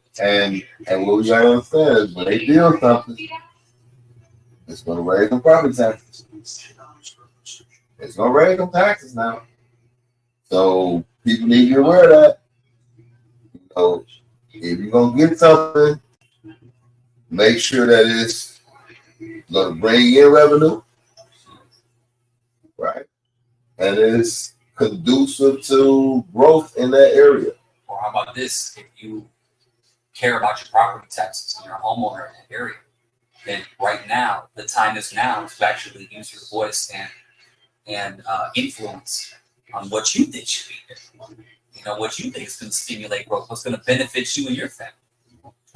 what we gotta understand is when they build something, it's gonna raise them property taxes. It's gonna raise them taxes now. So people need to be aware of that. So if you're gonna get something, make sure that it's gonna bring in revenue, right? And it's conducive to growth in that area. Or how about this? If you care about your property taxes and you're a homeowner in that area, then right now, the time is now to actually use your voice and influence on what you think should be there. You know, what you think is going to stimulate growth, what's going to benefit you and your family.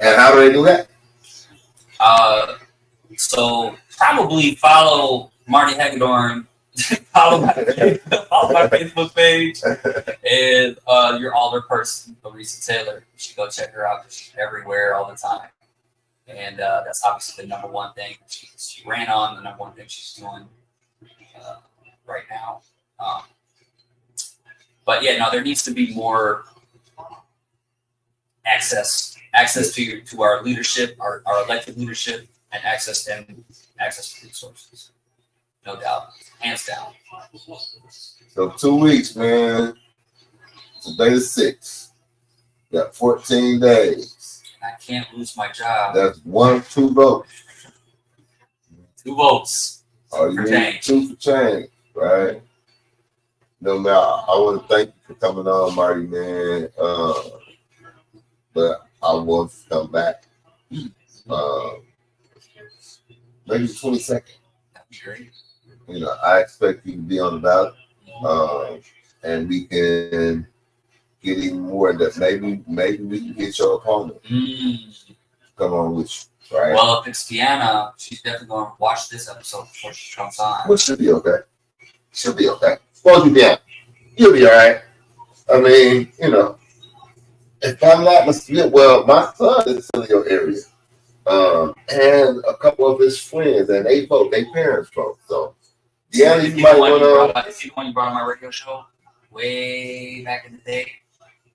And how do they do that? So probably follow Marty Hagedorn, follow my Facebook page, and your alder person, Larissa Taylor. You should go check her out because she's everywhere all the time. And that's obviously the number one thing she ran on, the number one thing she's doing right now. But yeah, no, there needs to be more access to our leadership, our elected leadership, and access to resources. No doubt, hands down. So 2 weeks, man. Today is 6. Got 14 days. And I can't lose my job. That's 2 votes. 2 votes. Oh, you need 2 for change, right? No matter. I want to thank you for coming on, Marty, man. But I want to come back. Maybe the 22nd. That'd be great. You know, I expect you to be on the ballot, and we can get even more in depth. Maybe we can get your opponent. Come on with you, right? Well, if it's Deanna, she's definitely going to watch this episode before she comes on. Well, she'll be okay. She'll be okay. Suppose you be, you'll be all right. I mean, you know, if I'm not mistaken, well, my son is in your area, and a couple of his friends, and they vote. Their parents vote. So, Deanna, you might want to. Is he the one you brought on my radio show way back in the day?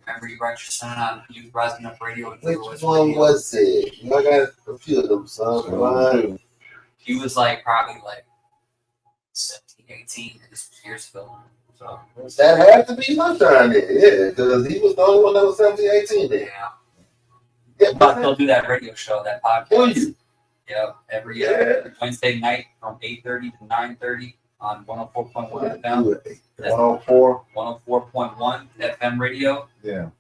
Remember you brought your son on Youth Rising Up Radio? Which one was it? I got a few of them, son. He was like probably like 17, 18 years ago. So that had to be my time then, yeah, because he was the only one that was 17, 18 then. Yeah, but he'll do that radio show, that podcast. Will you? Yeah, every Wednesday night from 8:30 to 9:30 on 104.1 FM. 104? 104.1 FM radio. Yeah.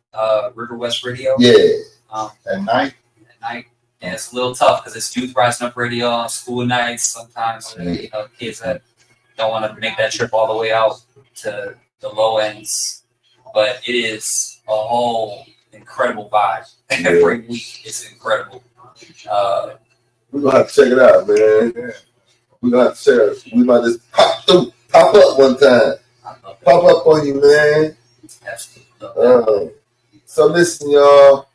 River West Radio. Yeah. At night? At night. And it's a little tough because it's Youth Rising Up Radio on school nights. Sometimes, you know, kids that don't want to make that trip all the way out to the low ends. But it is a whole incredible vibe. Every week it's incredible. We're going to have to check it out, man. Yeah. We're going to have to share it. We might just pop up one time. Pop up on you, man. Absolutely. So listen, y'all.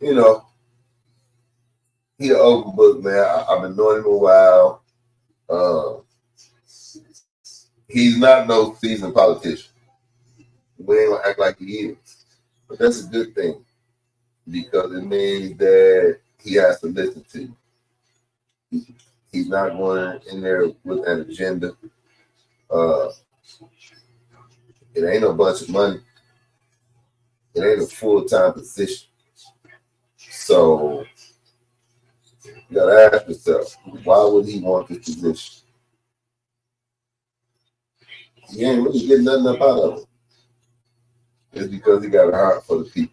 You know, he an open book, man. I've been knowing him a while. He's not no seasoned politician. We ain't gonna act like he is. But that's a good thing because it means that he has to listen to you. He's not going in there with an agenda. It ain't no bunch of money. It ain't a full-time position. So you gotta ask yourself, why would he want this position? He ain't really getting nothing up out of it. It's because he got a heart for the people.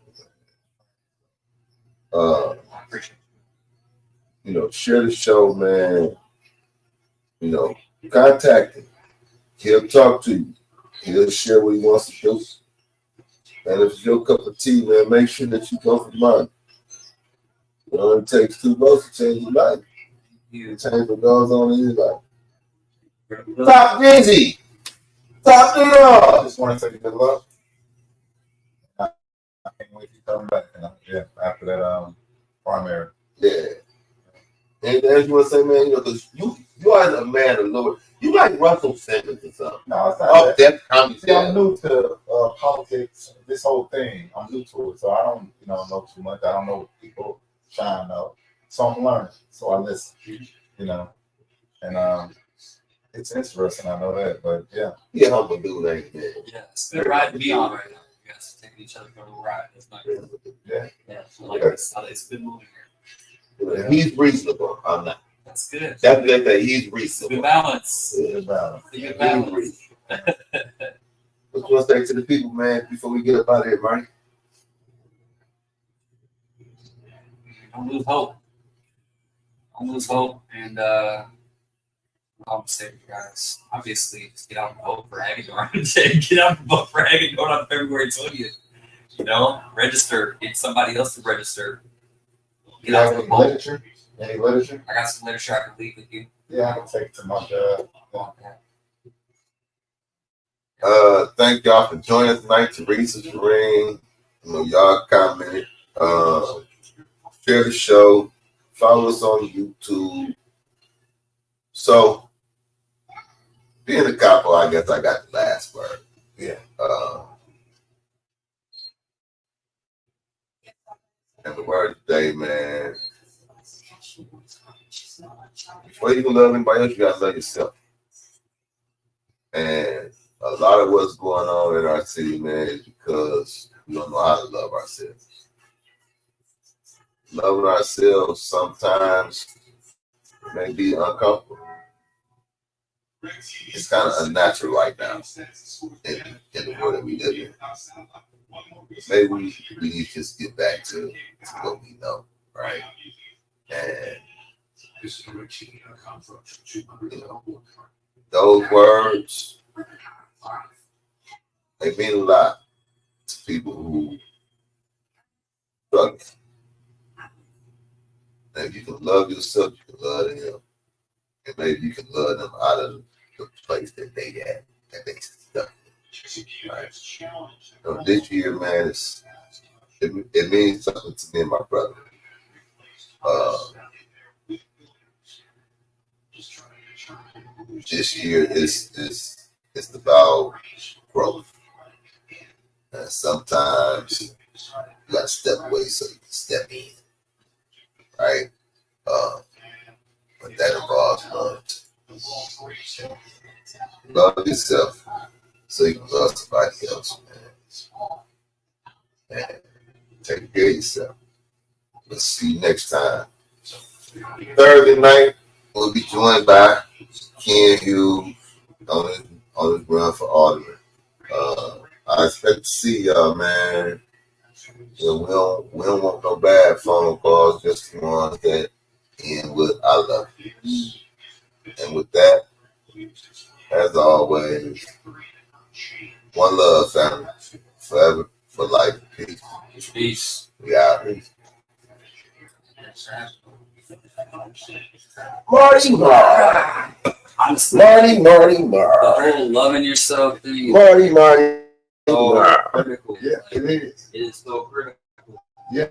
You know, share the show, man. You know, contact him. He'll talk to you. He'll share what he wants to do. And if it's your cup of tea, man, make sure that you go for money. It only takes 2 votes to change your life. You Change what goes on in your life. Top Jeezy. Top the I law. just want to tell you good luck. I can't wait to come back. Yeah, after that primary. Yeah. And as you want to say, man, you know, because you are a man of Lord. You like Russell Simmons or something. No, it's not Oh, that. that comedy. See, I'm new to politics. This whole thing, I'm new to it, so I don't, know too much. I don't know what people trying to know, so I'm learning. So I listen, and it's interesting. I know that, but yeah, Yeah, humble dude, ain't man. Yeah, it's a good ride to be on right now. You guys are taking each other for a ride. It's nice. yeah. Yeah, I like this. It's a good movie here. He's reasonable. I'm not. That's good. That's the thing. He's Good reasonable. balance. Good balance. Good He's balance. reasonable. What you want to say to the people, man, before we get up out of here, Marty? Don't lose hope. Don't lose hope. And I'm saying, guys, obviously, just get out and vote for Hagedorn. Get out and vote for Hagedorn on February 20th. Register. Get somebody else to register. Get out and vote. Literature? Any literature? I got some literature I can leave with you. Yeah, I can take it to my job. Thank y'all for joining us tonight. Teresa, Shireen, y'all commented. Share the show. Follow us on YouTube. So, being a couple, I guess I got the last word. Yeah. And the word today, man. Before you can love anybody else, you gotta love yourself. And a lot of what's going on in our city, man, is because we don't know how to love ourselves. Loving ourselves sometimes may be uncomfortable. It's kind of unnatural right now in the world that we live in. Maybe we need to just get back to what we know, right? And those words, they mean a lot to people who struggle. And if you can love yourself, you can love them. And maybe you can love them out of the place that they at, that they stuck in. Right? So this year, man, it means something to me and my brother. This year is about growth. And sometimes you gotta step away so you can step in. Right? But that involves love. Love yourself so you can love somebody else, man. And take care of yourself. Let's see you next time. Thursday night, we'll be joined by Ken Hughes on his run for alderman. I expect to see y'all, man. We don't want no bad phone calls, just the ones that end with "I love you." And with that, as always, one love, family, forever, for life, peace. Peace. We out here. Marty. Honestly, Marty. the whole loving yourself thing Marty. is so critical. Yeah, it is. It is so critical. Yeah.